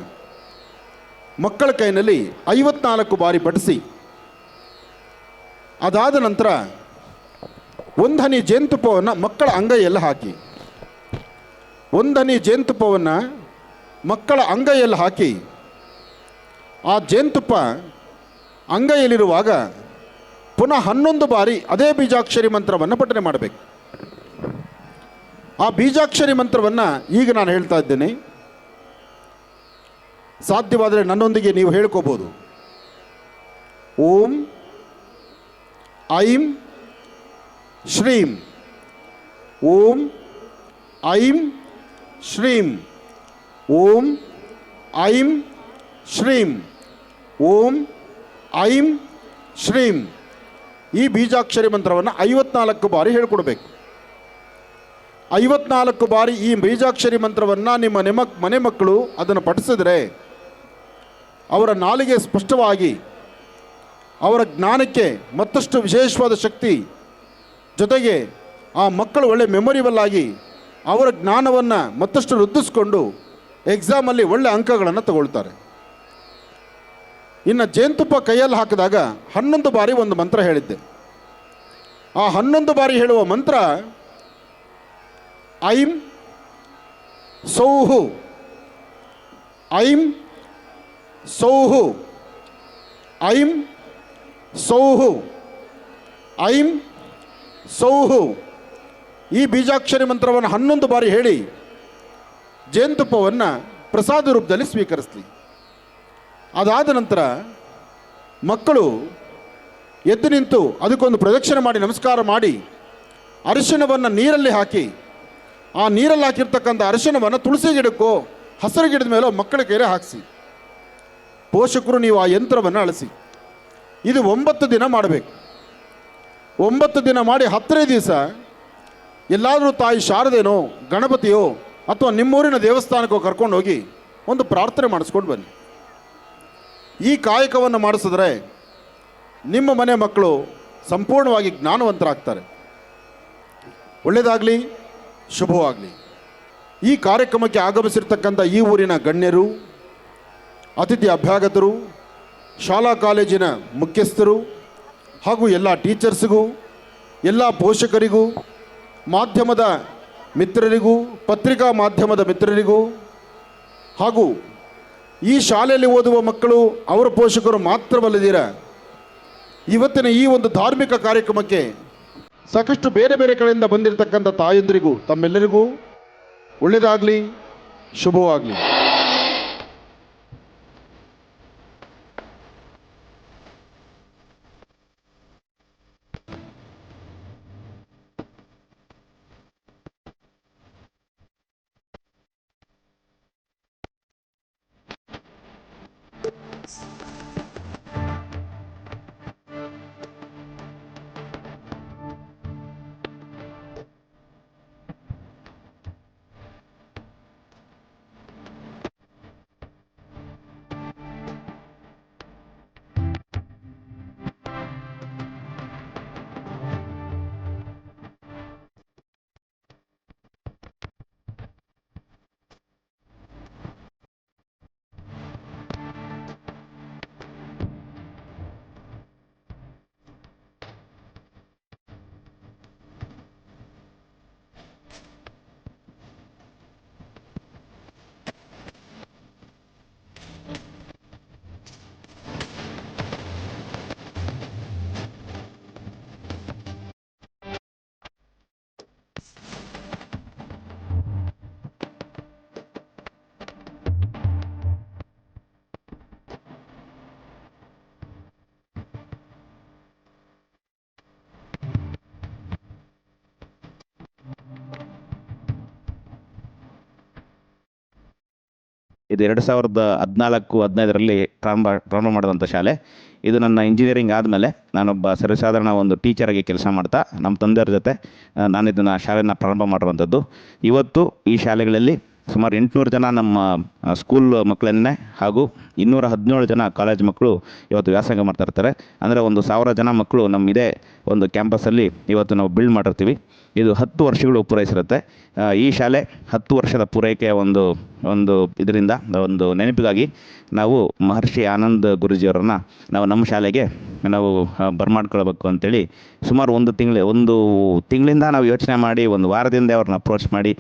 ಮಕ್ಕಳ ಕೈನಲ್ಲಿ 54 ಬಾರಿ ಪಠಿಸಿ. ಅದಾದ ನಂತರ 1 ಹನಿ ಜೇನುತುಪ್ಪವನ್ನು ಮಕ್ಕಳ ಅಂಗೈಯಲ್ಲಿ ಹಾಕಿ. 1 ಹನಿ ಜೇನುತುಪ್ಪವನ್ನು ಮಕ್ಕಳ ಅಂಗೈಯಲ್ಲಿ ಹಾಕಿ ಆ ಜೇನುತುಪ್ಪ ಅಂಗೈಯಲ್ಲಿರುವಾಗ ಪುನಃ 11 ಬಾರಿ ಅದೇ ಬೀಜಾಕ್ಷರಿ ಮಂತ್ರವನ್ನು ಪಠನೆ ಮಾಡಬೇಕು. ಆ ಬೀಜಾಕ್ಷರಿ ಮಂತ್ರವನ್ನು ಈಗ ನಾನು ಹೇಳ್ತಾ ಇದ್ದೇನೆ. ಸಾಧ್ಯವಾದರೆ ನನ್ನೊಂದಿಗೆ ನೀವು ಹೇಳ್ಕೋಬೋದು. ಓಂ ಐಂ ಶ್ರೀಂ, ಓಂ ಐಂ ಶ್ರೀಂ, ಓಂ ಐಂ ಶ್ರೀಂ, ಓಂ ಐಂ ಶ್ರೀಂ. ಈ ಬೀಜಾಕ್ಷರಿ ಮಂತ್ರವನ್ನು 54 ಬಾರಿ ಹೇಳ್ಕೊಡ್ಬೇಕು. 54 ಬಾರಿ ಈ ಬೀಜಾಕ್ಷರಿ ಮಂತ್ರವನ್ನು ನಿಮ್ಮ ಮನೆ ಮಕ್ಕಳು ಅದನ್ನು ಪಠಿಸಿದರೆ ಅವರ ನಾಲಿಗೆ ಸ್ಪಷ್ಟವಾಗಿ, ಅವರ ಜ್ಞಾನಕ್ಕೆ ಮತ್ತಷ್ಟು ವಿಶೇಷವಾದ ಶಕ್ತಿ, ಜೊತೆಗೆ ಆ ಮಕ್ಕಳು ಒಳ್ಳೆ ಮೆಮೊರಿಬಲ್ ಆಗಿ ಅವರ ಜ್ಞಾನವನ್ನು ಮತ್ತಷ್ಟು ವೃದ್ಧಿಸ್ಕೊಂಡು ಎಕ್ಸಾಮಲ್ಲಿ ಒಳ್ಳೆ ಅಂಕಗಳನ್ನು ತಗೊಳ್ತಾರೆ. ಇನ್ನು ಜೇನುತುಪ್ಪ ಕೈಯಲ್ಲಿ ಹಾಕಿದಾಗ 11 ಬಾರಿ ಒಂದು ಮಂತ್ರ ಹೇಳಿದ್ದೆ. ಆ 11 ಬಾರಿ ಹೇಳುವ ಮಂತ್ರ ಐಂ ಸೌಹು, ಐಂ ಸೌಹು, ಐಂ ಸೌಹು, ಐಂ ಸೌಹು. ಈ ಬೀಜಾಕ್ಷರಿ ಮಂತ್ರವನ್ನು 11 ಬಾರಿ ಹೇಳಿ ಜೇನುತುಪ್ಪವನ್ನು ಪ್ರಸಾದ ರೂಪದಲ್ಲಿ ಸ್ವೀಕರಿಸಲಿ. ಅದಾದ ನಂತರ ಮಕ್ಕಳು ಎದ್ದು ನಿಂತು ಅದಕ್ಕೊಂದು ಪ್ರದಕ್ಷಿಣೆ ಮಾಡಿ ನಮಸ್ಕಾರ ಮಾಡಿ ಅರಿಶಿಣವನ್ನು ನೀರಲ್ಲಿ ಹಾಕಿ ಆ ನೀರಲ್ಲಿ ಹಾಕಿರ್ತಕ್ಕಂಥ ಅರಿಶಿಣವನ್ನು ತುಳಸಿ ಗಿಡಕ್ಕೋ ಹಸಿರು ಗಿಡದ ಮೇಲೋ ಮಕ್ಕಳ ಕೈಲೇ ಹಾಕಿಸಿ. ಪೋಷಕರು ನೀವು ಆ ಯಂತ್ರವನ್ನು ಅಳಿಸಿ. ಇದು 9 ದಿನ ಮಾಡಬೇಕು. 9 ದಿನ ಮಾಡಿ 10ನೇ ದಿವಸ ಎಲ್ಲಾದರೂ ತಾಯಿ ಶಾರದೇನೋ ಗಣಪತಿಯೋ ಅಥವಾ ನಿಮ್ಮೂರಿನ ದೇವಸ್ಥಾನಕ್ಕೋ ಕರ್ಕೊಂಡು ಹೋಗಿ ಒಂದು ಪ್ರಾರ್ಥನೆ ಮಾಡಿಸ್ಕೊಂಡು ಬನ್ನಿ. ಈ ಕಾಯಕವನ್ನು ಮಾಡಿಸಿದ್ರೆ ನಿಮ್ಮ ಮನೆ ಮಕ್ಕಳು ಸಂಪೂರ್ಣವಾಗಿ ಜ್ಞಾನವಂತರಾಗ್ತಾರೆ. ಒಳ್ಳೆಯದಾಗಲಿ, ಶುಭವಾಗಲಿ. ಈ ಕಾರ್ಯಕ್ರಮಕ್ಕೆ ಆಗಮಿಸಿರ್ತಕ್ಕಂಥ ಈ ಊರಿನ ಗಣ್ಯರು, ಅತಿಥಿ ಅಭ್ಯಾಗತರು, ಶಾಲಾ ಕಾಲೇಜಿನ ಮುಖ್ಯಸ್ಥರು ಹಾಗೂ ಎಲ್ಲ ಟೀಚರ್ಸ್ಗೂ, ಎಲ್ಲ ಪೋಷಕರಿಗೂ, ಮಾಧ್ಯಮದ ಮಿತ್ರರಿಗೂ, ಪತ್ರಿಕಾ ಮಾಧ್ಯಮದ ಮಿತ್ರರಿಗೂ ಹಾಗೂ ಈ ಶಾಲೆಯಲ್ಲಿ ಓದುವ ಮಕ್ಕಳು ಅವರ ಪೋಷಕರು ಮಾತ್ರವಲ್ಲದಿರ ಇವತ್ತಿನ ಈ ಒಂದು ಧಾರ್ಮಿಕ ಕಾರ್ಯಕ್ರಮಕ್ಕೆ ಸಾಕಷ್ಟು ಬೇರೆ ಬೇರೆ ಕಡೆಯಿಂದ ಬಂದಿರತಕ್ಕಂಥ ತಾಯಂದಿರಿಗೂ ತಮ್ಮೆಲ್ಲರಿಗೂ ಒಳ್ಳೆಯದಾಗಲಿ, ಶುಭವಾಗಲಿ. ಇದು 2014-15ರಲ್ಲಿ ಪ್ರಾರಂಭ ಮಾಡಿದಂಥ ಶಾಲೆ. ಇದು ನನ್ನ ಇಂಜಿನಿಯರಿಂಗ್ ಆದಮೇಲೆ ನಾನೊಬ್ಬ ಸರ್ವಸಾಧಾರಣ ಒಂದು ಟೀಚರಾಗಿ ಕೆಲಸ ಮಾಡ್ತಾ ನಮ್ಮ ತಂದೆಯವ್ರ ಜೊತೆ ನಾನು ಇದನ್ನು ಶಾಲೆಯನ್ನು ಪ್ರಾರಂಭ ಮಾಡಿರುವಂಥದ್ದು. ಇವತ್ತು ಈ ಶಾಲೆಗಳಲ್ಲಿ ಸುಮಾರು 800 ಜನ ನಮ್ಮ ಸ್ಕೂಲ್ ಮಕ್ಕಳನ್ನೇ ಹಾಗೂ 217 ಜನ ಕಾಲೇಜ್ ಮಕ್ಕಳು ಇವತ್ತು ವ್ಯಾಸಂಗ ಮಾಡ್ತಾ ಇರ್ತಾರೆ. ಅಂದರೆ 1000 ಜನ ಮಕ್ಕಳು ನಮ್ಮ ಇದೇ ಒಂದು ಕ್ಯಾಂಪಸ್ಸಲ್ಲಿ ಇವತ್ತು ನಾವು ಬಿಲ್ಡ್ ಮಾಡಿರ್ತೀವಿ. ಇದು 10 ವರ್ಷಗಳು ಪೂರೈಸಿರುತ್ತೆ. ಈ ಶಾಲೆ 10 ವರ್ಷದ ಪೂರೈಕೆಯ ಒಂದು ಇದರಿಂದ ಒಂದು ನೆನಪಿಗಾಗಿ ನಾವು ಮಹರ್ಷಿ ಆನಂದ್ ಗುರೂಜಿಯವರನ್ನು ನಾವು ನಮ್ಮ ಶಾಲೆಗೆ ನಾವು ಬರ್ಮಾಡ್ಕೊಳ್ಬೇಕು ಅಂತೇಳಿ ಸುಮಾರು ಒಂದು ತಿಂಗಳಿಂದ ನಾವು ಯೋಚನೆ ಮಾಡಿ, ಒಂದು ವಾರದಿಂದ ಅವ್ರನ್ನ ಅಪ್ರೋಚ್ ಮಾಡಿ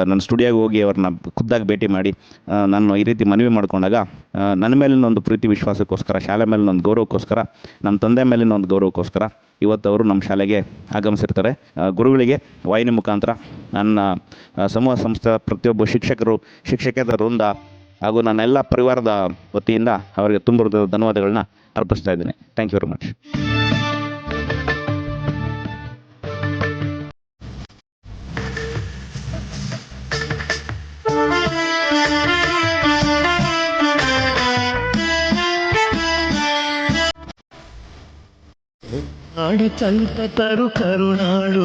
ನನ್ನ ಸ್ಟುಡಿಯೋಗೆ ಹೋಗಿ ಅವ್ರನ್ನ ಖುದ್ದಾಗಿ ಭೇಟಿ ಮಾಡಿ ನಾನು ಈ ರೀತಿ ಮನವಿ ಮಾಡ್ಕೊಂಡಾಗ ನನ್ನ ಮೇಲಿನ ಒಂದು ಪ್ರೀತಿ ವಿಶ್ವಾಸಕ್ಕೋಸ್ಕರ, ಶಾಲೆ ಮೇಲಿನ ಒಂದು ಗೌರವಕ್ಕೋಸ್ಕರ, ನಮ್ಮ ತಂದೆ ಮೇಲಿನ ಒಂದು ಗೌರವಕ್ಕೋಸ್ಕರ ಇವತ್ತು ಅವರು ನಮ್ಮ ಶಾಲೆಗೆ ಆಗಮಿಸಿರ್ತಾರೆ. ಗುರುಗಳಿಗೆ ವಾಹಿನಿ ಮುಖಾಂತರ ನನ್ನ ಸಮೂಹ ಸಂಸ್ಥೆ ಪ್ರತಿಯೊಬ್ಬ ಶಿಕ್ಷಕರ ವೃಂದ ಹಾಗೂ ನನ್ನೆಲ್ಲ ಪರಿವಾರದ ವತಿಯಿಂದ ಅವರಿಗೆ ತುಂಬ ಧನ್ಯವಾದಗಳನ್ನ ಅರ್ಪಿಸ್ತಾ ಇದ್ದೀನಿ. Thank you very much. ಕಲ್ಪತರು ಕರುಣಾಳು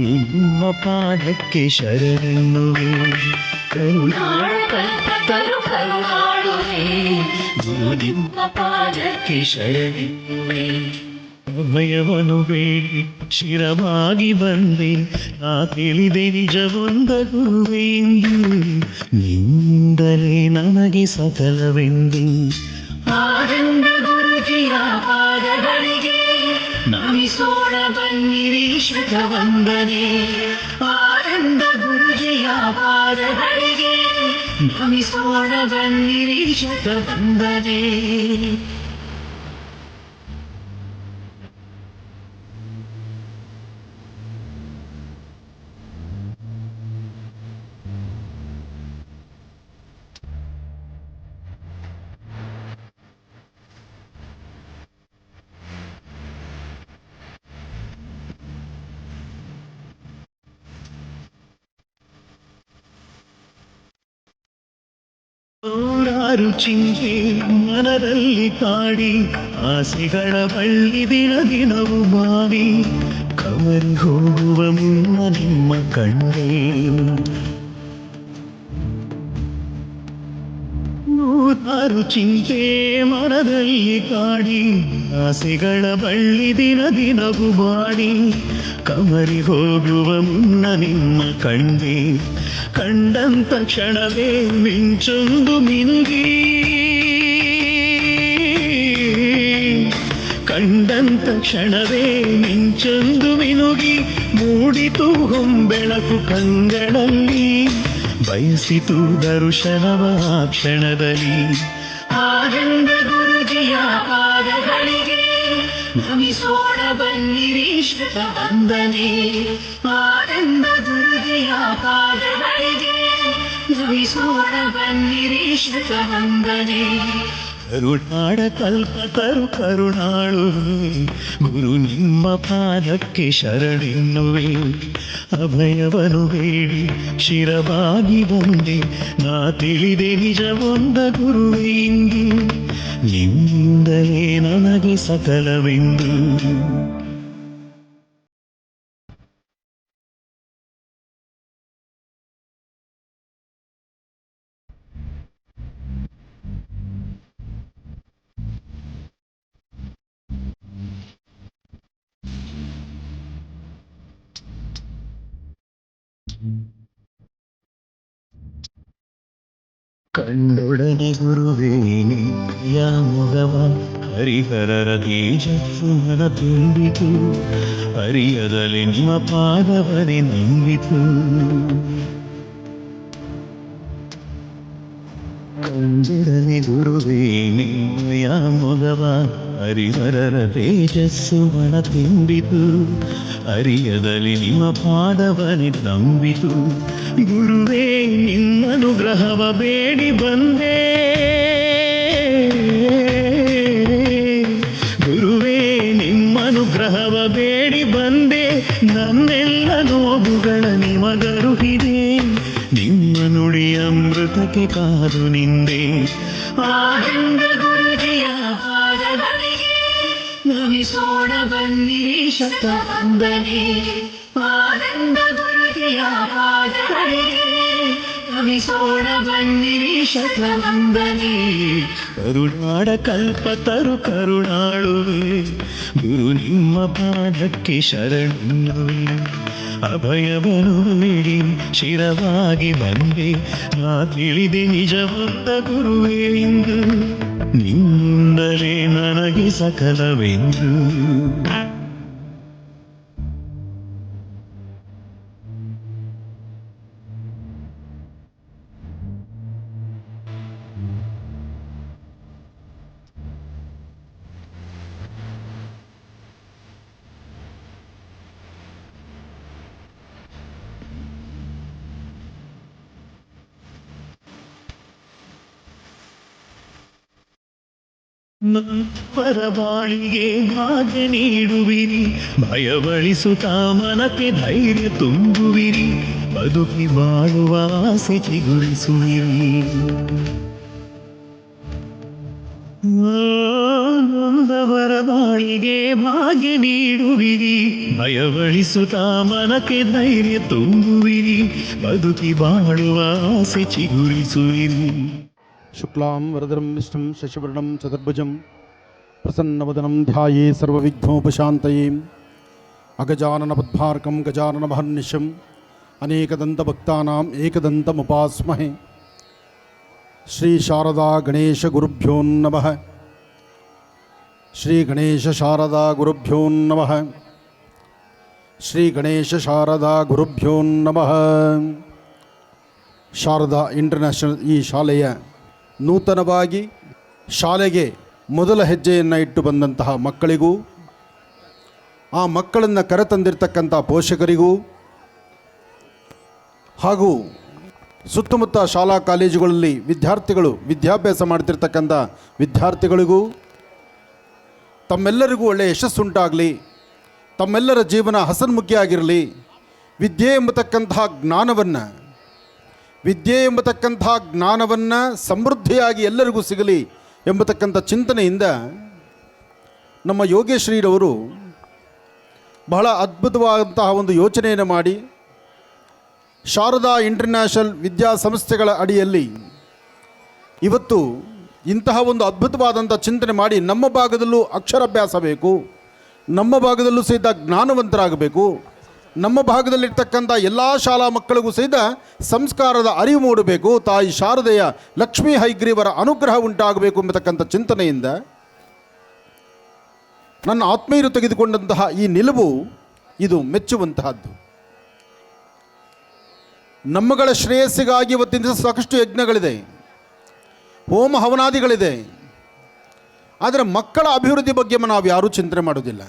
ನಿಮ್ಮ ಪಾದಕ್ಕೆ ಶರಣೆನ್ನುವೆ. ಕಲ್ಪತರು ಕರುಣಾಳು ನಿಮ್ಮ ಪಾದಕ್ಕೆ ಶರಣೆನ್ನುವೆ. ಅಭಯವನು ಬೇಡಿ ಶಿರವಾಗಿ ಬಂದೆ, ನಾ ತಿಳಿದೆ ನಿಜವೊಂದ ಗುರುವೆ ಎಂದು. ನಿಂದಲೇ ನನಗೆ ಸಕಲವೆಂದು ಆನಂದ ಗುರುಜಿಯ ಪಾದಗಳಿಗೆ ನಮಿಸೋಣ ಬನ್ನಿರಿ ಶ್ರುತ ವಂದನೆ. ಆನಂದ ಗುರುಜಿಯ ಪಾದಗಳಿಗೆ ನಮಿಸೋಣ ಬನ್ನಿರಿ ಶ್ರುತ ವಂದನೆ. ನೂರಾರು ಚಿಂತೆ ಮನದಲ್ಲಿ ಕಾಡಿ, ಆಸೆಗಳ ಬಳ್ಳಿ ದಿನವೂ ಮಾಡಿ, ಕವರಿ ಹೋಗುವ ಮುನ್ನ ನಿಮ್ಮ ಕಣ್ಣೇ. ನೂರಾರು ಚಿಂತೆ ಮನದಲ್ಲಿ ಕಾಡಿ, ಆಸೆಗಳ ಬಳ್ಳಿ ದಿನವೂ ಮಾಡಿ, ಕವರಿ ಹೋಗುವ ಮುನ್ನ ನಿಮ್ಮ ಕಣ್ಣೇ. ಕಂಡಂತ ಕ್ಷಣವೇ ಮಿಂಚೊಂದು ಮಿನುಗಿ, ಕಂಡಂತ ಕ್ಷಣವೇ ಮಿಂಚೊಂದು ಮಿನುಗಿ, ಮೂಡಿತು ಹೊಂಬೆಳಕು ಕಂಗಳಲ್ಲಿ, ಬಯಸಿತು ದರ್ಶನವ ಆ ಕ್ಷಣದಲ್ಲಿ. ಆನಂದ ಗುರುಜಿಯ ಪಾದಗಳಿಗೆ ನಮಿಸೋಣ ಬನ್ನಿರಿ ಶ್ರುತ ವಂದನೆ. ಆನಂದ ಗುರುಜಿಯ ಪಾದಗಳಿಗೆ ನಮಿಸೋಣ ಬನ್ನಿರಿ ಶ್ರುತ ವಂದನೆ. ಕರುಣಾಡ ಕಲ್ಪತರು ಕರುಣಾಳು ಗುರು ನಿಮ್ಮ ಪಾದಕ್ಕೆ ಶರಣೆನ್ನುವೆ ಅಭಯವನು ಬೇಡಿ ಶಿರವಾಗಿ ಬಂದೆ ನಾ ತಿಳಿದೆ ನಿಜವೊಂದ ಗುರುವೇ ಇಂದು ನಿಮ್ಮಿಂದಲೇ ನನಗೆ ಸಕಲವೆಂದು ಕಂಡೊಡನೆ ಗುರುವೇಣಿಯ ಮೊಗವ ಹರಿಹರರ ತೇಜಸ್ಸು ಮನ ತುಂಬಿತು ಹರಿಯದಲ್ಲಿ ನಿಮ್ಮ ಪಾದವನೆ ನಂಬಿತು ಕಂಡೊಡನೆ ಗುರುವೇಣಿಯ ಮೊಗವ ಹರಿಹರರ ತೇಜಸ್ಸು ಮನ ತುಂಬಿತು ಹರಿಯದಲ್ಲಿ ನಿಮ್ಮ ಪಾದವನೆ ನಂಬಿತು ಗುರುವೇ ನಿಮ್ಮನುಗ್ರಹವ ಬೇಡಿ ಬಂದೆ ಗುರುವೇ ನಿಮ್ಮನುಗ್ರಹವ ಬೇಡಿ ಬಂದೆ ನನ್ನೆಲ್ಲ ನೋವುಗಳ ನಿಮಗರುಹಿದೆ ನಿಮ್ಮ ನುಡಿ ಅಮೃತಕ್ಕೆ ಕಾದು ನಿಂದೆ ಆನಂದ ಗುರುಜಿಯ ಪಾದಗಳಿಗೆ ನಮಿಸೋಣ ಬನ್ನಿರಿ ಶತವಂದನೆ ಆನಂದ ಗುರುಜಿಯ ಪಾದಗಳಿಗೆ ನಮಿಸೋಣ ಬನ್ನಿರಿ ಶತವಂದನೆ ಕರುಣಾಡ ಕಲ್ಪತರು ಕರುಣಾಳುವೆ ಗುರು ನಿಮ್ಮ ಪಾದಕ್ಕೆ ಶರಣುವೆ ಅಭಯವನು ನೀಡಿ ಶಿರವಾಗಿ ಬಂದೆ ನಾ ತಿಳಿದೆ ನಿಜವಾದ ಗುರುವೇ ಇಂದು ನಿಮ್ಮಿಂದಲೇ ನನಗೆ ಸಕಲವೆಂದು ಪರಬಾಳಿಗೆ ಭಾಗ್ಯ ನೀಡುವಿರಿ ಭಯವಳಿಸುತ್ತಾ ಮನಕ್ಕೆ ಧೈರ್ಯ ತುಂಬುವಿರಿ ಬದುಕಿ ಬಾಳುವ ಆಸೆ ಚಿಗುರಿಸುವಿರಿ ನೊಂದವರ ಬಾಳಿಗೆ ಭಾಗ್ಯ ನೀಡುವಿರಿ ಭಯವಳಿಸುತ್ತಾ ಮನಕ್ಕೆ ಧೈರ್ಯ ತುಂಬುವಿರಿ ಬದುಕಿ ಬಾಳುವ ಆಸೆ ಚಿಗುರಿಸುವಿರಿ ಶುಕ್ಲಾಂ ವರದರಂ ವಿಷ್ಣುಂ ಶಶಿವರ್ಣಂ ಚತುರ್ಭುಜಂ ಪ್ರಸನ್ನವದನಂ ಧ್ಯಾಯೇ ಸರ್ವವಿಘ್ನೋಪಶಾಂತಯೇ ಅಗಜಾನನ ಪದ್ಮಾರ್ಕಂ ಗಜಾನನ ಮಹರ್ನಿಶಂ ಅನೇಕದಂತಭಕ್ತಾನಾಂ ಏಕದಂತಮುಪಾಸ್ಮಹೇ ಶ್ರೀ ಶಾರದಾ ಗಣೇಶ ಗುರುಭ್ಯೋ ನಮಃ ಶ್ರೀ ಗಣೇಶ ಶಾರದಾ ಗುರುಭ್ಯೋ ನಮಃ ಶ್ರೀ ಗಣೇಶ ಶಾರದಾ ಗುರುಭ್ಯೋ ನಮಃ. ಶಾರದಾ ಇಂಟರ್ನ್ಯಾಷನಲ್ ಈ ಶಾಲೆಯ ನೂತನವಾಗಿ ಶಾಲೆಗೆ ಮೊದಲ ಹೆಜ್ಜೆಯನ್ನು ಇಟ್ಟು ಬಂದಂತಹ ಮಕ್ಕಳಿಗೂ ಆ ಮಕ್ಕಳನ್ನು ಕರೆತಂದಿರತಕ್ಕಂಥ ಪೋಷಕರಿಗೂ ಹಾಗೂ ಸುತ್ತಮುತ್ತ ಶಾಲಾ ಕಾಲೇಜುಗಳಲ್ಲಿ ವಿದ್ಯಾಭ್ಯಾಸ ಮಾಡ್ತಿರ್ತಕ್ಕಂಥ ವಿದ್ಯಾರ್ಥಿಗಳಿಗೂ ತಮ್ಮೆಲ್ಲರಿಗೂ ಒಳ್ಳೆಯ ಯಶಸ್ಸುಂಟಾಗಲಿ, ತಮ್ಮೆಲ್ಲರ ಜೀವನ ಹಸನ್ಮುಖಿಯಾಗಿರಲಿ, ವಿದ್ಯೆ ಎಂಬತಕ್ಕಂತಹ ಜ್ಞಾನವನ್ನು ಸಮೃದ್ಧಿಯಾಗಿ ಎಲ್ಲರಿಗೂ ಸಿಗಲಿ ಎಂಬತಕ್ಕಂಥ ಚಿಂತನೆಯಿಂದ ನಮ್ಮ ಯೋಗೇಶ್ರೀರವರು ಬಹಳ ಅದ್ಭುತವಾದಂತಹ ಒಂದು ಯೋಚನೆಯನ್ನು ಮಾಡಿ ಶಾರದಾ ಇಂಟರ್ನ್ಯಾಷನಲ್ ವಿದ್ಯಾಸಂಸ್ಥೆಗಳ ಅಡಿಯಲ್ಲಿ ಇವತ್ತು ಇಂತಹ ಒಂದು ಅದ್ಭುತವಾದಂಥ ಚಿಂತನೆ ಮಾಡಿ ನಮ್ಮ ಭಾಗದಲ್ಲೂ ಅಕ್ಷರಾಭ್ಯಾಸ ಬೇಕು, ನಮ್ಮ ಭಾಗದಲ್ಲೂ ಸಹಿತ ಜ್ಞಾನವಂತರಾಗಬೇಕು, ನಮ್ಮ ಭಾಗದಲ್ಲಿರ್ತಕ್ಕಂಥ ಎಲ್ಲ ಶಾಲಾ ಮಕ್ಕಳಿಗೂ ಸಹಿತ ಸಂಸ್ಕಾರದ ಅರಿವು ಮೂಡಬೇಕು, ತಾಯಿ ಶಾರದೆಯ ಲಕ್ಷ್ಮೀ ಹೈಗ್ರೀವರ ಅನುಗ್ರಹ ಉಂಟಾಗಬೇಕು ಎಂಬತಕ್ಕಂಥ ಚಿಂತನೆಯಿಂದ ನನ್ನ ಆತ್ಮೀಯರು ತೆಗೆದುಕೊಂಡಂತಹ ಈ ನಿಲುವು ಇದು ಮೆಚ್ಚುವಂತಹದ್ದು. ನಮ್ಮಗಳ ಶ್ರೇಯಸ್ಸಿಗಾಗಿ ಇವತ್ತಿನ ಸಾಕಷ್ಟು ಯಜ್ಞಗಳಿದೆ, ಹೋಮ ಹವನಾದಿಗಳಿದೆ, ಆದರೆ ಮಕ್ಕಳ ಅಭಿವೃದ್ಧಿ ಬಗ್ಗೆ ನಾವು ಯಾರೂ ಚಿಂತನೆ ಮಾಡೋದಿಲ್ಲ.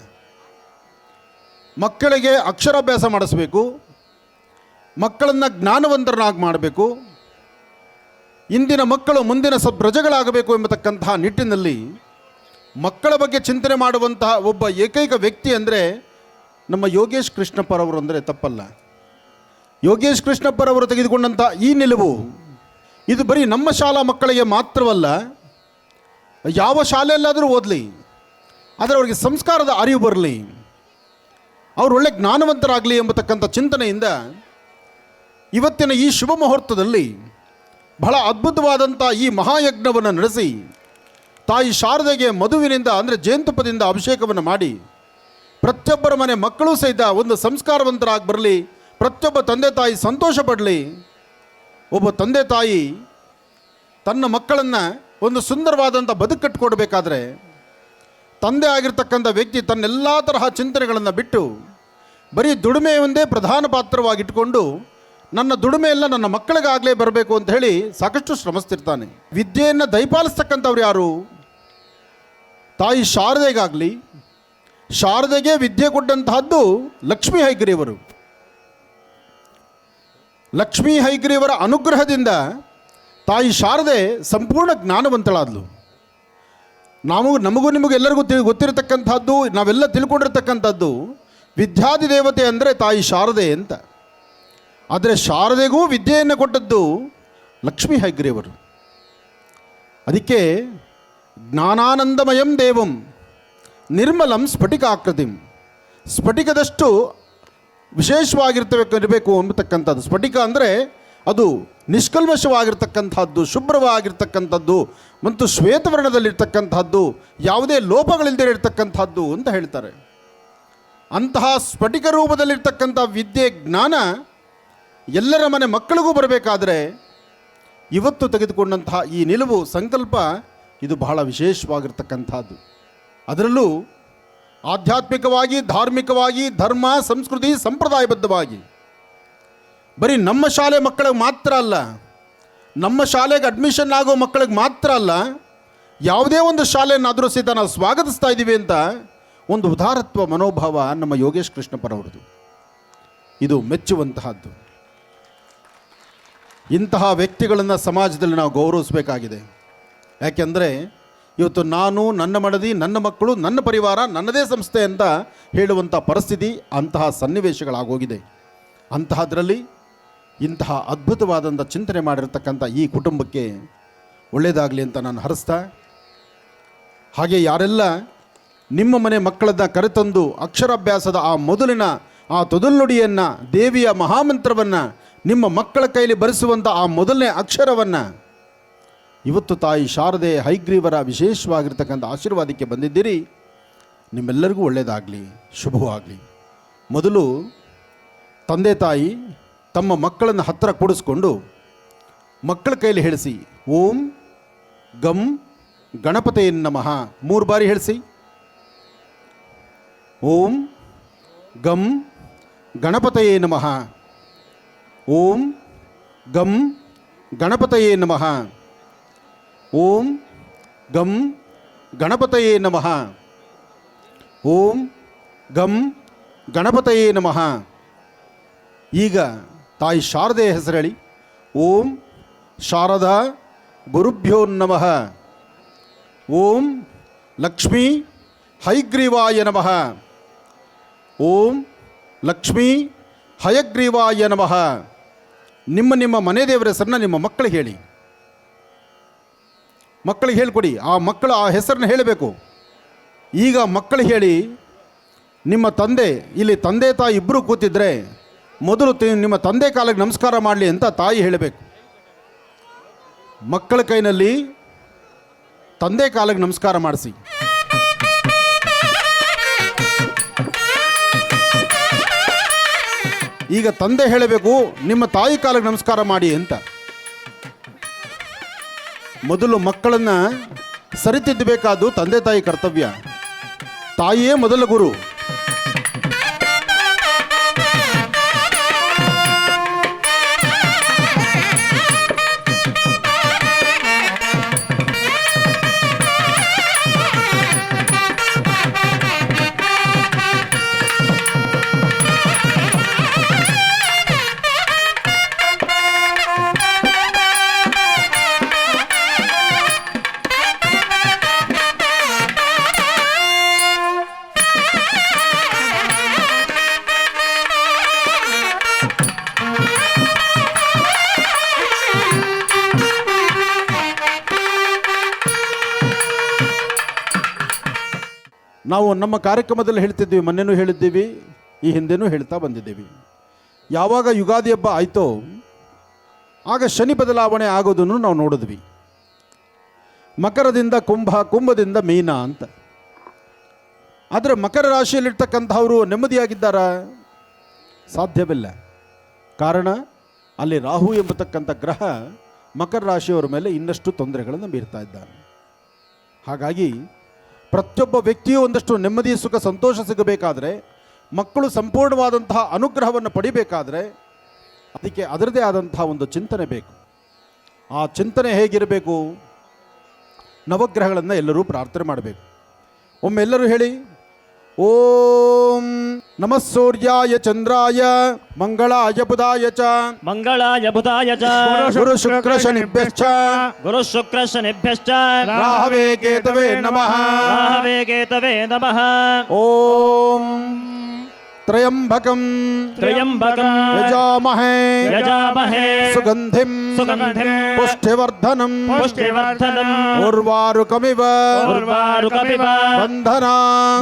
ಮಕ್ಕಳಿಗೆ ಅಕ್ಷರಾಭ್ಯಾಸ ಮಾಡಿಸಬೇಕು, ಮಕ್ಕಳನ್ನು ಜ್ಞಾನವಂತರನ್ನಾಗಿ ಮಾಡಬೇಕು, ಇಂದಿನ ಮಕ್ಕಳು ಮುಂದಿನ ಪ್ರಜೆಗಳಾಗಬೇಕು ಎಂಬತಕ್ಕಂತಹ ನಿಟ್ಟಿನಲ್ಲಿ ಮಕ್ಕಳ ಬಗ್ಗೆ ಚಿಂತನೆ ಮಾಡುವಂತಹ ಒಬ್ಬ ಏಕೈಕ ವ್ಯಕ್ತಿ ಅಂದರೆ ನಮ್ಮ ಯೋಗೇಶ್ ಕೃಷ್ಣಪ್ಪರವರು ಅಂದರೆ ತಪ್ಪಲ್ಲ. ಯೋಗೇಶ್ ಕೃಷ್ಣಪ್ಪರವರು ತೆಗೆದುಕೊಂಡಂಥ ಈ ನಿಲುವು ಇದು ಬರೀ ನಮ್ಮ ಶಾಲಾ ಮಕ್ಕಳಿಗೆ ಮಾತ್ರವಲ್ಲ, ಯಾವ ಶಾಲೆಯಲ್ಲಾದರೂ ಓದಲಿ, ಆದರೆ ಅವರಿಗೆ ಸಂಸ್ಕಾರದ ಅರಿವು ಬರಲಿ, ಅವರು ಒಳ್ಳೆ ಜ್ಞಾನವಂತರಾಗಲಿ ಎಂಬತಕ್ಕಂಥ ಚಿಂತನೆಯಿಂದ ಇವತ್ತಿನ ಈ ಶುಭ ಮುಹೂರ್ತದಲ್ಲಿ ಬಹಳ ಅದ್ಭುತವಾದಂಥ ಈ ಮಹಾಯಜ್ಞವನ್ನು ನಡೆಸಿ ತಾಯಿ ಶಾರದೆಗೆ ಮಧುವಿನಿಂದ ಅಂದರೆ ಜೇನುತುಪ್ಪದಿಂದ ಅಭಿಷೇಕವನ್ನು ಮಾಡಿ ಪ್ರತಿಯೊಬ್ಬರ ಮನೆ ಮಕ್ಕಳು ಸಹಿತ ಒಂದು ಸಂಸ್ಕಾರವಂತರಾಗಿ ಬರಲಿ, ಪ್ರತಿಯೊಬ್ಬ ತಂದೆ ತಾಯಿ ಸಂತೋಷ ಪಡಲಿ. ಒಬ್ಬ ತಂದೆ ತಾಯಿ ತನ್ನ ಮಕ್ಕಳನ್ನು ಒಂದು ಸುಂದರವಾದಂಥ ಬದುಕು ಕಟ್ಟಿಕೊಡ್ಬೇಕಾದ್ರೆ ತಂದೆ ಆಗಿರ್ತಕ್ಕಂಥ ವ್ಯಕ್ತಿ ತನ್ನೆಲ್ಲ ತರಹ ಚಿಂತನೆಗಳನ್ನು ಬಿಟ್ಟು ಬರೀ ದುಡಿಮೆ ಒಂದೇ ಪ್ರಧಾನ ಪಾತ್ರವಾಗಿಟ್ಟುಕೊಂಡು ನನ್ನ ದುಡಿಮೆ ಎಲ್ಲ ನನ್ನ ಮಕ್ಕಳಿಗಾಗಲೇ ಬರಬೇಕು ಅಂತ ಹೇಳಿ ಸಾಕಷ್ಟು ಶ್ರಮಿಸ್ತಿರ್ತಾನೆ. ವಿದ್ಯೆಯನ್ನು ದಯಪಾಲಿಸ್ತಕ್ಕಂಥವ್ರು ಯಾರು? ತಾಯಿ ಶಾರದೆಗಾಗಲಿ, ಶಾರದೆಗೆ ವಿದ್ಯೆ ಕೊಟ್ಟಂತಹದ್ದು ಲಕ್ಷ್ಮೀ ಹೈಗ್ರೀವರು. ಲಕ್ಷ್ಮೀ ಹೈಗ್ರೀವರ ಅನುಗ್ರಹದಿಂದ ತಾಯಿ ಶಾರದೆ ಸಂಪೂರ್ಣ ಜ್ಞಾನವಂತಳಾದ್ಲು. ನಮಗೂ ನಿಮಗೂ ಎಲ್ಲರಿಗೂ ಗೊತ್ತಿರತಕ್ಕಂಥದ್ದು, ನಾವೆಲ್ಲ ತಿಳ್ಕೊಂಡಿರ್ತಕ್ಕಂಥದ್ದು ವಿದ್ಯಾದಿ ದೇವತೆ ಅಂದರೆ ತಾಯಿ ಶಾರದೆ ಅಂತ. ಆದರೆ ಶಾರದೆಗೂ ವಿದ್ಯೆಯನ್ನು ಕೊಟ್ಟದ್ದು ಲಕ್ಷ್ಮೀ ಹೈಗ್ರೀವರು. ಅದಕ್ಕೆ ಜ್ಞಾನಾನಂದಮಯಂ ದೇವಂ ನಿರ್ಮಲಂ ಸ್ಫಟಿಕಾಕೃತಿಂ, ಸ್ಫಟಿಕದಷ್ಟು ವಿಶೇಷವಾಗಿರ್ತಬೇಕು ಎಂಬತಕ್ಕಂಥದ್ದು. ಸ್ಫಟಿಕ ಅಂದರೆ ಅದು ನಿಷ್ಕಲ್ಮಶವಾಗಿರ್ತಕ್ಕಂಥದ್ದು, ಶುಭ್ರವಾಗಿರ್ತಕ್ಕಂಥದ್ದು ಮತ್ತು ಶ್ವೇತವರ್ಣದಲ್ಲಿರ್ತಕ್ಕಂಥದ್ದು, ಯಾವುದೇ ಲೋಪಗಳಿಲ್ಲದೆ ಇರತಕ್ಕಂಥದ್ದು ಅಂತ ಹೇಳ್ತಾರೆ. ಅಂತಹ ಸ್ಫಟಿಕ ರೂಪದಲ್ಲಿರ್ತಕ್ಕಂಥ ವಿದ್ಯೆ ಜ್ಞಾನ ಎಲ್ಲರ ಮನೆ ಮಕ್ಕಳಿಗೂ ಬರಬೇಕಾದ್ರೆ ಇವತ್ತು ತೆಗೆದುಕೊಂಡಂತಹ ಈ ನಿಲುವು ಸಂಕಲ್ಪ ಇದು ಬಹಳ ವಿಶೇಷವಾಗಿರ್ತಕ್ಕಂಥದ್ದು. ಅದರಲ್ಲೂ ಆಧ್ಯಾತ್ಮಿಕವಾಗಿ, ಧಾರ್ಮಿಕವಾಗಿ, ಧರ್ಮ ಸಂಸ್ಕೃತಿ ಸಂಪ್ರದಾಯಬದ್ಧವಾಗಿ ಬರೀ ನಮ್ಮ ಶಾಲೆ ಮಕ್ಕಳಿಗೆ ಮಾತ್ರ ಅಲ್ಲ, ನಮ್ಮ ಶಾಲೆಗೆ ಅಡ್ಮಿಷನ್ ಆಗೋ ಮಕ್ಕಳಿಗೆ ಮಾತ್ರ ಅಲ್ಲ, ಯಾವುದೇ ಒಂದು ಶಾಲೆಯನ್ನಾದರೂ ಸಹಿತ ನಾವು ಸ್ವಾಗತಿಸ್ತಾ ಇದ್ದೀವಿ ಅಂತ ಒಂದು ಉದಾರತ್ವ ಮನೋಭಾವ ನಮ್ಮ ಯೋಗೇಶ್ ಕೃಷ್ಣಪ್ಪರವ್ರದ್ದು. ಇದು ಮೆಚ್ಚುವಂತಹದ್ದು. ಇಂತಹ ವ್ಯಕ್ತಿಗಳನ್ನು ಸಮಾಜದಲ್ಲಿ ನಾವು ಗೌರವಿಸಬೇಕಾಗಿದೆ. ಯಾಕೆಂದರೆ ಇವತ್ತು ನಾನು, ನನ್ನ ಮಡದಿ, ನನ್ನ ಮಕ್ಕಳು, ನನ್ನ ಪರಿವಾರ, ನನ್ನದೇ ಸಂಸ್ಥೆ ಅಂತ ಹೇಳುವಂಥ ಪರಿಸ್ಥಿತಿ, ಅಂತಹ ಸನ್ನಿವೇಶಗಳಾಗೋಗಿದೆ. ಅಂತಹದ್ರಲ್ಲಿ ಇಂತಹ ಅದ್ಭುತವಾದಂಥ ಚಿಂತನೆ ಮಾಡಿರ್ತಕ್ಕಂಥ ಈ ಕುಟುಂಬಕ್ಕೆ ಒಳ್ಳೆಯದಾಗಲಿ ಅಂತ ನಾನು ಹರಿಸ್ತಾ, ಹಾಗೆ ಯಾರೆಲ್ಲ ನಿಮ್ಮ ಮನೆ ಮಕ್ಕಳನ್ನ ಕರೆತಂದು ಅಕ್ಷರಾಭ್ಯಾಸದ ಆ ಮೊದಲಿನ ಆ ತೊದಲ್ನುಡಿಯನ್ನು, ದೇವಿಯ ಮಹಾಮಂತ್ರವನ್ನು ನಿಮ್ಮ ಮಕ್ಕಳ ಕೈಲಿ ಬರೆಸುವಂಥ ಆ ಮೊದಲನೇ ಅಕ್ಷರವನ್ನು ಇವತ್ತು ತಾಯಿ ಶಾರದೆ ಹೈಗ್ರೀವರ ವಿಶೇಷವಾಗಿರ್ತಕ್ಕಂಥ ಆಶೀರ್ವಾದಕ್ಕೆ ಬಂದಿದ್ದೀರಿ. ನಿಮ್ಮೆಲ್ಲರಿಗೂ ಒಳ್ಳೆಯದಾಗಲಿ, ಶುಭವಾಗಲಿ. ಮೊದಲು ತಂದೆ ತಾಯಿ ತಮ್ಮ ಮಕ್ಕಳನ್ನು ಹತ್ತಿರ ಕೂಡಿಸ್ಕೊಂಡು ಮಕ್ಕಳ ಕೈಲಿ ಹೇಳಿಸಿ, ಓಂ ಗಂ ಗಣಪತಿಯೇ ನಮಃ 3 ಬಾರಿ ಹೇಳಿಸಿ. ಓಂ ಗಂ ಗಣಪತಿಯೇ ನಮಃ, ಓಂ ಗಂ ಗಣಪತಿಯೇ ನಮಃ, ಓಂ ಗಂ ಗಣಪತಿಯೇ ನಮಃ, ಓಂ ಗಂ ಗಣಪತಿಯೇ ನಮಃ. ಈಗ ತಾಯಿ ಶಾರದೆಯ ಹೆಸರು ಹೇಳಿ. ಓಂ ಶಾರದಾ ಗುರುಭ್ಯೋ ನಮಃ, ಓಂ ಲಕ್ಷ್ಮೀ ಹೈಗ್ರೀವಾಯ ನಮಃ, ಓಂ ಲಕ್ಷ್ಮೀ ಹಯಗ್ರೀವಾಯ ನಮಃ. ನಿಮ್ಮ ಮನೆ ದೇವರ ಹೆಸರನ್ನ ನಿಮ್ಮ ಮಕ್ಕಳಿಗೆ ಹೇಳಿ, ಮಕ್ಕಳಿಗೆ ಹೇಳಿಕೊಡಿ. ಆ ಮಕ್ಕಳು ಆ ಹೆಸರನ್ನ ಹೇಳಬೇಕು. ಈಗ ಮಕ್ಕಳಿಗೆ ಹೇಳಿ, ನಿಮ್ಮ ತಂದೆ, ಇಲ್ಲಿ ತಂದೆ ತಾಯಿ ಇಬ್ಬರು ಕೂತಿದ್ರೆ ಮೊದಲು ನಿಮ್ಮ ತಂದೆ ಕಾಲಿಗೆ ನಮಸ್ಕಾರ ಮಾಡಲಿ ಅಂತ ತಾಯಿ ಹೇಳಬೇಕು. ಮಕ್ಕಳ ಕೈನಲ್ಲಿ ತಂದೆ ಕಾಲಿಗೆ ನಮಸ್ಕಾರ ಮಾಡಿಸಿ. ಈಗ ತಂದೆ ಹೇಳಬೇಕು, ನಿಮ್ಮ ತಾಯಿ ಕಾಲಿಗೆ ನಮಸ್ಕಾರ ಮಾಡಿ ಅಂತ. ಮೊದಲು ಮಕ್ಕಳನ್ನು ಸರಿತಿದ್ದಬೇಕಾದ್ದು ತಂದೆ ತಾಯಿ ಕರ್ತವ್ಯ. ತಾಯಿಯೇ ಮೊದಲ ಗುರು. ನಾವು ನಮ್ಮ ಕಾರ್ಯಕ್ರಮದಲ್ಲಿ ಹೇಳ್ತಿದ್ವಿ, ಮೊನ್ನೆನೂ ಹೇಳಿದ್ದೀವಿ, ಈ ಹಿಂದೆನೂ ಹೇಳ್ತಾ ಬಂದಿದ್ದೀವಿ. ಯಾವಾಗ ಯುಗಾದಿ ಹಬ್ಬ ಆಯಿತೋ ಆಗ ಶನಿ ಬದಲಾವಣೆ ಆಗೋದನ್ನು ನಾವು ನೋಡಿದ್ವಿ. ಮಕರದಿಂದ ಕುಂಭ, ಕುಂಭದಿಂದ ಮೀನ ಅಂತ. ಆದರೆ ಮಕರ ರಾಶಿಯಲ್ಲಿರ್ತಕ್ಕಂಥವರು ನೆಮ್ಮದಿಯಾಗಿದ್ದಾರಾ? ಸಾಧ್ಯವಿಲ್ಲ. ಕಾರಣ ಅಲ್ಲಿ ರಾಹು ಎಂಬತಕ್ಕಂಥ ಗ್ರಹ ಮಕರ ರಾಶಿಯವರ ಮೇಲೆ ಇನ್ನಷ್ಟು ತೊಂದರೆಗಳನ್ನು ಬೀರ್ತಾ ಇದ್ದಾನೆ. ಹಾಗಾಗಿ ಪ್ರತಿಯೊಬ್ಬ ವ್ಯಕ್ತಿಯೂ ಒಂದಷ್ಟು ನೆಮ್ಮದಿ, ಸುಖ, ಸಂತೋಷ ಸಿಗಬೇಕಾದ್ರೆ, ಮಕ್ಕಳು ಸಂಪೂರ್ಣವಾದಂತಹ ಅನುಗ್ರಹವನ್ನು ಪಡಿಬೇಕಾದ್ರೆ ಅದಕ್ಕೆ ಅದರದೇ ಆದಂತಹ ಒಂದು ಚಿಂತನೆ ಬೇಕು. ಆ ಚಿಂತನೆ ಹೇಗಿರಬೇಕು? ನವಗ್ರಹಗಳನ್ನು ಎಲ್ಲರೂ ಪ್ರಾರ್ಥನೆ ಮಾಡಬೇಕು. ಒಮ್ಮೆಲ್ಲರೂ ಹೇಳಿ, ಓಂ ನಮಃ ಸೂರ್ಯಾಯ ಚಂದ್ರಾಯ ಮಂಗಳಾಯ ಬುಧಾಯ ಚ ಮಂಗಳಾಯ ಬುಧಾಯ ಚ ಗುರು ಶುಕ್ರ ಶನಿಭ್ಯಶ್ಚ ಗುರು ಶುಕ್ರ ಶನಿಭ್ಯಶ್ಚ ರಾಹವೇ ಕೇತವೇ ನಮಃ. ರಾಹವೇ ಕೇತವೇ ನಮಃ. ಓಂ ತ್ರಯಂಬಕಂ ತ್ರಯಂಬಕಂ ಯಜಾಮಹೇ ಯಜಾಮಹೇ ಸುಗಂಧಿಂ ಸುಗಂಧಿಂ ಪುಷ್ಟಿವರ್ಧನಂ ಪುಷ್ಟಿವರ್ಧನಂ ಉರ್ವಾರುಕಮಿವ ಉರ್ವಾರುಕಮಿವ ಬಂಧನಾ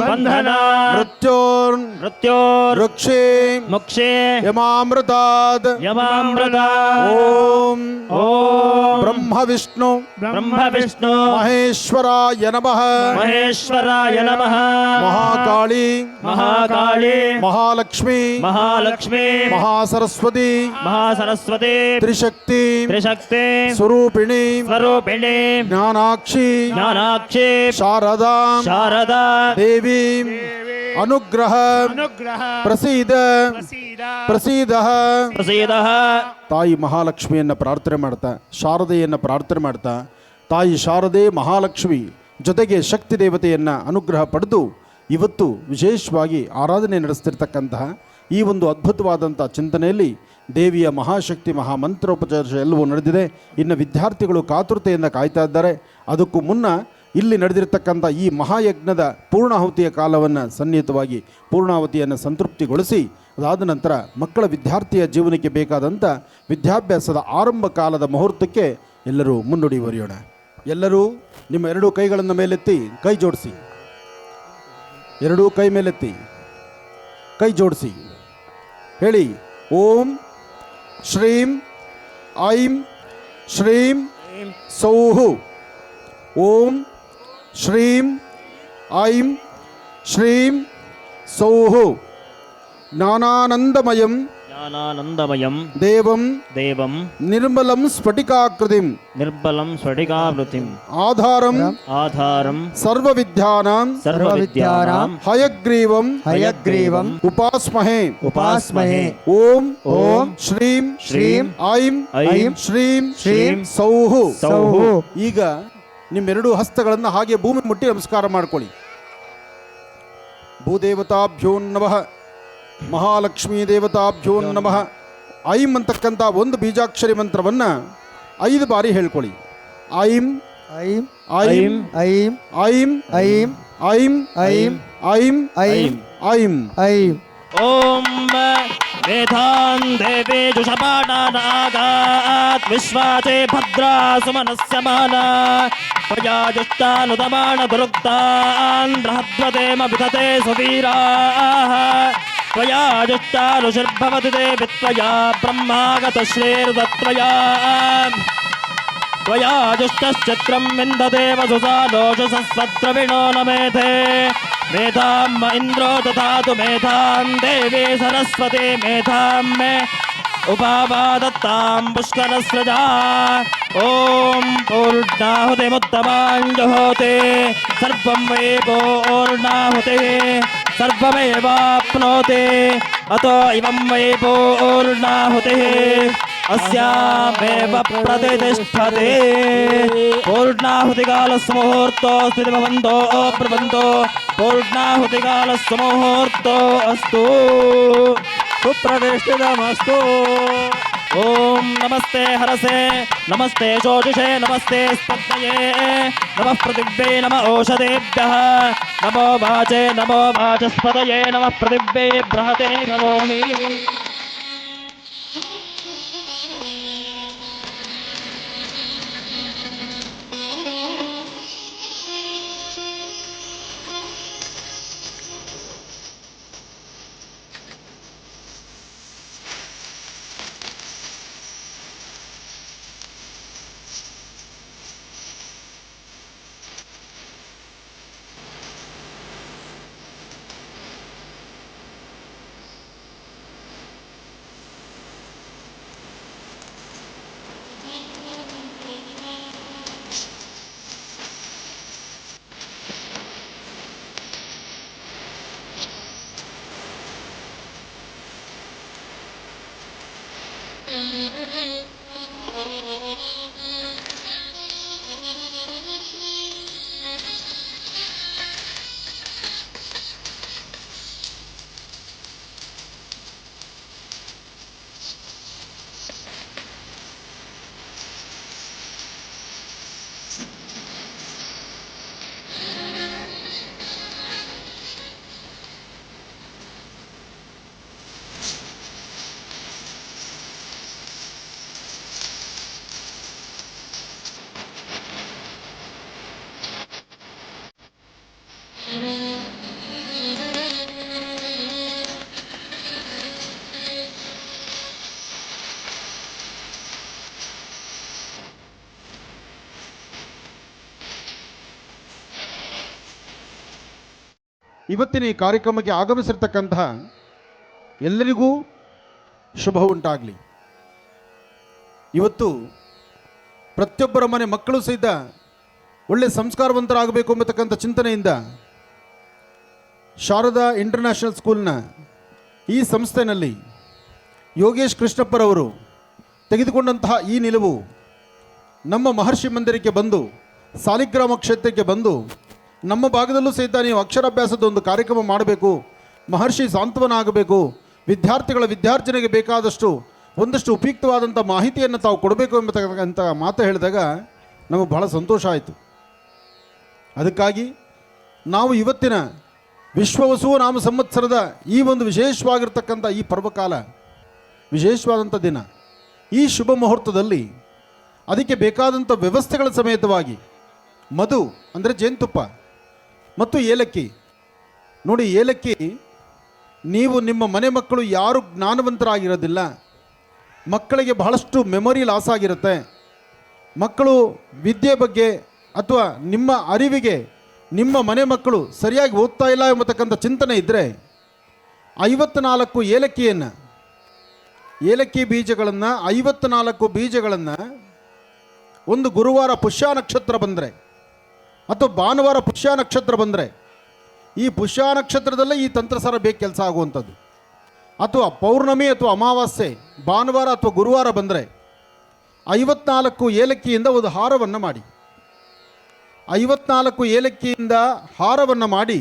ಬಂಧನಾ ಮೃತ್ಯೋರ್ ಮೃತ್ಯೋರ್ ವೃಕ್ಷೇ ಮುಕ್ಷೇ ಯಮಾಮೃತಾದ್ ಯಮಾಮೃತ. ಓಂ ಓಂ ಬ್ರಹ್ಮ ವಿಷ್ಣು ಬ್ರಹ್ಮ ವಿಷ್ಣು ಮಹೇಶ್ವರಾಯ ನಮಃ. ಮಹೇಶ್ವರಾಯ ನಮಃ. ಮಹಾಕಾಳಿ ಮಹಾಕಾಳಿ ಮಹಾಲಕ್ಷ್ಮಿ ಮಹಾಲಕ್ಷ್ಮೀ ಮಹಾಸರಸ್ವತಿ ಮಹಾಸರಸ್ವತಿ ತ್ರಿಶಕ್ತಿ ತ್ರಿಶಕ್ತಿ ಸ್ವರೂಪಿಣಿ ಸ್ವರೂಪಿಣಿ ಜ್ಞಾನಾಕ್ಷಿ ಜ್ಞಾನಾಕ್ಷಿ ಶಾರದಾ ಶಾರದಾ ದೇವಿ ಅನುಗ್ರಹ ಪ್ರಸೀದ ಪ್ರಸೀದ. ಪ್ರಸೀದ. ತಾಯಿ ಮಹಾಲಕ್ಷ್ಮಿಯನ್ನು ಪ್ರಾರ್ಥನೆ ಮಾಡ್ತಾ, ಶಾರದೆಯನ್ನು ಪ್ರಾರ್ಥನೆ ಮಾಡ್ತಾ, ತಾಯಿ ಶಾರದೆ ಮಹಾಲಕ್ಷ್ಮಿ ಜೊತೆಗೆ ಶಕ್ತಿ ದೇವತೆಯನ್ನು ಅನುಗ್ರಹ ಪಡೆದು ಇವತ್ತು ವಿಶೇಷವಾಗಿ ಆರಾಧನೆ ನಡೆಸ್ತಿರ್ತಕ್ಕಂತಹ ಈ ಒಂದು ಅದ್ಭುತವಾದಂಥ ಚಿಂತನೆಯಲ್ಲಿ ದೇವಿಯ ಮಹಾಶಕ್ತಿ ಮಹಾಮಂತ್ರೋಪಚಾರ ಎಲ್ಲವೂ ನಡೆದಿದೆ. ಇನ್ನು ವಿದ್ಯಾರ್ಥಿಗಳು ಕಾತುರತೆಯಿಂದ ಕಾಯ್ತಾ ಇದ್ದಾರೆ. ಅದಕ್ಕೂ ಮುನ್ನ ಇಲ್ಲಿ ನಡೆದಿರ್ತಕ್ಕಂಥ ಈ ಮಹಾಯಜ್ಞದ ಪೂರ್ಣಾಹುತಿಯ ಕಾಲವನ್ನು ಸನ್ನಿಹಿತವಾಗಿ ಪೂರ್ಣಾಹುತಿಯನ್ನು ಸಂತೃಪ್ತಿಗೊಳಿಸಿ ಅದಾದ ನಂತರ ಮಕ್ಕಳ ವಿದ್ಯಾರ್ಥಿಯ ಜೀವನಕ್ಕೆ ಬೇಕಾದಂಥ ವಿದ್ಯಾಭ್ಯಾಸದ ಆರಂಭ ಕಾಲದ ಮುಹೂರ್ತಕ್ಕೆ ಎಲ್ಲರೂ ಮುನ್ನುಡಿ ಬರೆಯೋಣ. ಎಲ್ಲರೂ ನಿಮ್ಮ ಎರಡೂ ಕೈಗಳನ್ನು ಮೇಲೆತ್ತಿ ಕೈ ಜೋಡಿಸಿ, ಎರಡೂ ಕೈ ಮೇಲೆತ್ತಿ ಕೈ ಜೋಡಿಸಿ ಹೇಳಿ, ಓಂ ಶ್ರೀಂ ಐಂ ಶ್ರೀಂ ಸೌಹು. ಓಂ ಶ್ರೀಂ ಐಂ ಶ್ರೀಂ ಸೌಹು. ಜ್ಞಾನಾನಂದಮಯಂ ಜ್ಞಾನಾನಂದಮಯಂ ದೇವಂ ದೇವಂ ನಿರ್ಮಲಂ ಸ್ಫಟಿಕಾಕೃತಿಂ ನಿರ್ಬಲಂ ಸ್ಫಟಿಕಾವೃತಿಂ ಆಧಾರಂ ಆಧಾರಂ ಸರ್ವವಿದ್ಯಾನಾಂ ಸರ್ವವಿದ್ಯಾನಾಂ ಹಯಗ್ರೀವಂ ಹಯಗ್ರೀವಂ ಉಪಾಸ್ಮಹೇ ಉಪಾಸ್ಮಹೇ. ಓಂ ಓಂ ಶ್ರೀಂ ಶ್ರೀಂ ಐಂ ಐಂ ಶ್ರೀಂ ಶ್ರೀಂ ಸೌಹು. ಸೌಹು. ಈಗ ನಿಮ್ಮೆರಡು ಹಸ್ತಗಳನ್ನು ಹಾಗೆ ಭೂಮಿ ಮುಟ್ಟಿ ನಮಸ್ಕಾರ ಮಾಡ್ಕೊಳ್ಳಿ. ಭೂದೇವತಾಭ್ಯೋ ನಮಃ, ಮಹಾಲಕ್ಷ್ಮೀ ದೇವತಾಭ್ಯೋ ನಮಃ. ಐಂ ಅಂತಕ್ಕಂಥ ಒಂದು ಬೀಜಾಕ್ಷರಿ ಮಂತ್ರವನ್ನು 5 ಬಾರಿ ಹೇಳ್ಕೊಳ್ಳಿ. ಐಂ ಐಂ ಐಂ ಐಂ ಐಂ ಐಂ ಐಂ ಐಂ ಐಂ ಐಂ ಐಂ. ಐಂ. ಓಂ ವೇದಾನ್ ದೇವೇಜು ಶಪಾಣಾನಾಗಾತ್ ವಿಶ್ವಾಚೇ ಭದ್ರಾ ಸುಮನಸ್ಯ ಮಾನಾ ತ್ವಯಾಜುಷ್ಟಾನುದಮಾನ ದುರುಕ್ತಾನ್ ಬೃಹದ್ವದೇಮ ವಿಧತೆ ಸುವೀರಾಃ ತ್ವಯಾಜುಷ್ಟಾನುಷಿರ್ಭವತಿ ದೇವಿ ತ್ವಯಾ ಬ್ರಹ್ಮಾಗತ ಶ್ರೀರ್ದತ್ವಯಾ त्वयाजुष्टश्चित्रं विन्ददेव सुसादोषसस्वद्रविणो न मेधे मेधां म इन्द्रो दधातु मेधां देवी सरस्वती मेधां मे उपावादत्तां पुष्करस्रजा. ॐ पूर्णाहुतिमुत्तमां जुहोति सर्वं वै पूर्णाहुतिः सर्वमेवाप्नोति अतो इमं वै पूर्णाहुतिः अस्यामेव प्रतिष्ठते. पूर्णाहुतिकालस्य मुहूर्तो स्थिति भवन्तो प्रबन्धो पूर्णाहुतिकालस्य मुहूर्तो अस्तु सुप्रतिष्ठितमस्तु. ओम नमस्ते हरसे नमस्ते शोषिषे नमस्ते स्पत्तये नमः पृथिव्यै नमः ओषधेभ्यः नमो वाचे नमो वाचस्पतये नमः पृथिव्यै बृहते नमोमि. ಇವತ್ತಿನ ಈ ಕಾರ್ಯಕ್ರಮಕ್ಕೆ ಆಗಮಿಸಿರ್ತಕ್ಕಂತಹ ಎಲ್ಲರಿಗೂ ಶುಭ ಉಂಟಾಗಲಿ. ಇವತ್ತು ಪ್ರತಿಯೊಬ್ಬರ ಮನೆ ಮಕ್ಕಳು ಸಹಿತ ಒಳ್ಳೆ ಸಂಸ್ಕಾರವಂತರಾಗಬೇಕು ಎಂಬತಕ್ಕಂಥ ಚಿಂತನೆಯಿಂದ ಶಾರದಾ ಇಂಟರ್ನ್ಯಾಷನಲ್ ಸ್ಕೂಲ್ನ ಈ ಸಂಸ್ಥೆಯಲ್ಲಿ ಯೋಗೇಶ್ ಕೃಷ್ಣಪ್ಪರವರು ತೆಗೆದುಕೊಂಡಂತಹ ಈ ನಿಲುವು ನಮ್ಮ ಮಹರ್ಷಿ ಮಂದಿರಕ್ಕೆ ಬಂದು ಸಾಲಿಗ್ರಾಮ ಕ್ಷೇತ್ರಕ್ಕೆ ಬಂದು ನಮ್ಮ ಭಾಗದಲ್ಲೂ ಸಹಿತ ನೀವು ಅಕ್ಷರಾಭ್ಯಾಸದ ಒಂದು ಕಾರ್ಯಕ್ರಮ ಮಾಡಬೇಕು, ಮಹರ್ಷಿ ಸಾಂತ್ವನ ಆಗಬೇಕು, ವಿದ್ಯಾರ್ಜನೆಗೆ ಬೇಕಾದಷ್ಟು ಒಂದಷ್ಟು ಉಪಯುಕ್ತವಾದಂಥ ಮಾಹಿತಿಯನ್ನು ತಾವು ಕೊಡಬೇಕು ಎಂಬತಕ್ಕಂಥ ಮಾತು ಹೇಳಿದಾಗ ನಮಗೆ ಬಹಳ ಸಂತೋಷ ಆಯಿತು. ಅದಕ್ಕಾಗಿ ನಾವು ಇವತ್ತಿನ ವಿಶ್ವವಸು ನಾಮ ಸಂವತ್ಸರದ ಈ ಒಂದು ವಿಶೇಷವಾಗಿರ್ತಕ್ಕಂಥ ಈ ಪರ್ವಕಾಲ, ವಿಶೇಷವಾದಂಥ ದಿನ, ಈ ಶುಭ ಮುಹೂರ್ತದಲ್ಲಿ ಅದಕ್ಕೆ ಬೇಕಾದಂಥ ವ್ಯವಸ್ಥೆಗಳ ಸಮೇತವಾಗಿ ಮಧು ಅಂದರೆ ಜೇನುತುಪ್ಪ ಮತ್ತು ಏಲಕ್ಕಿ ನೋಡಿ, ಏಲಕ್ಕಿ ನೀವು ನಿಮ್ಮ ಮನೆ ಮಕ್ಕಳು ಯಾರು ಜ್ಞಾನವಂತರಾಗಿರೋದಿಲ್ಲ, ಮಕ್ಕಳಿಗೆ ಬಹಳಷ್ಟು ಮೆಮೊರಿ ಲಾಸ್ ಆಗಿರುತ್ತೆ, ಮಕ್ಕಳು ವಿದ್ಯೆ ಬಗ್ಗೆ ಅಥವಾ ನಿಮ್ಮ ಅರಿವಿಗೆ ನಿಮ್ಮ ಮನೆ ಮಕ್ಕಳು ಸರಿಯಾಗಿ ಓದ್ತಾ ಇಲ್ಲ ಎಂಬತಕ್ಕಂಥ ಚಿಂತನೆ ಇದ್ದರೆ 54 ಏಲಕ್ಕಿ ಬೀಜಗಳನ್ನು 54 ಬೀಜಗಳನ್ನು ಒಂದು ಗುರುವಾರ ಪುಷ್ಯ ನಕ್ಷತ್ರ ಬಂದರೆ ಅಥವಾ ಭಾನುವಾರ ಪುಷ್ಯ ನಕ್ಷತ್ರ ಬಂದರೆ, ಈ ಪುಷ್ಯ ನಕ್ಷತ್ರದಲ್ಲೇ ಈ ತಂತ್ರಸಾರ ಬೇಕು ಕೆಲಸ ಆಗುವಂಥದ್ದು, ಅಥವಾ ಪೌರ್ಣಮಿ ಅಥವಾ ಅಮಾವಾಸ್ಯೆ ಭಾನುವಾರ ಅಥವಾ ಗುರುವಾರ ಬಂದರೆ 54 ಏಲಕ್ಕಿಯಿಂದ ಒಂದು ಹಾರವನ್ನು ಮಾಡಿ, 54 ಏಲಕ್ಕಿಯಿಂದ ಹಾರವನ್ನು ಮಾಡಿ,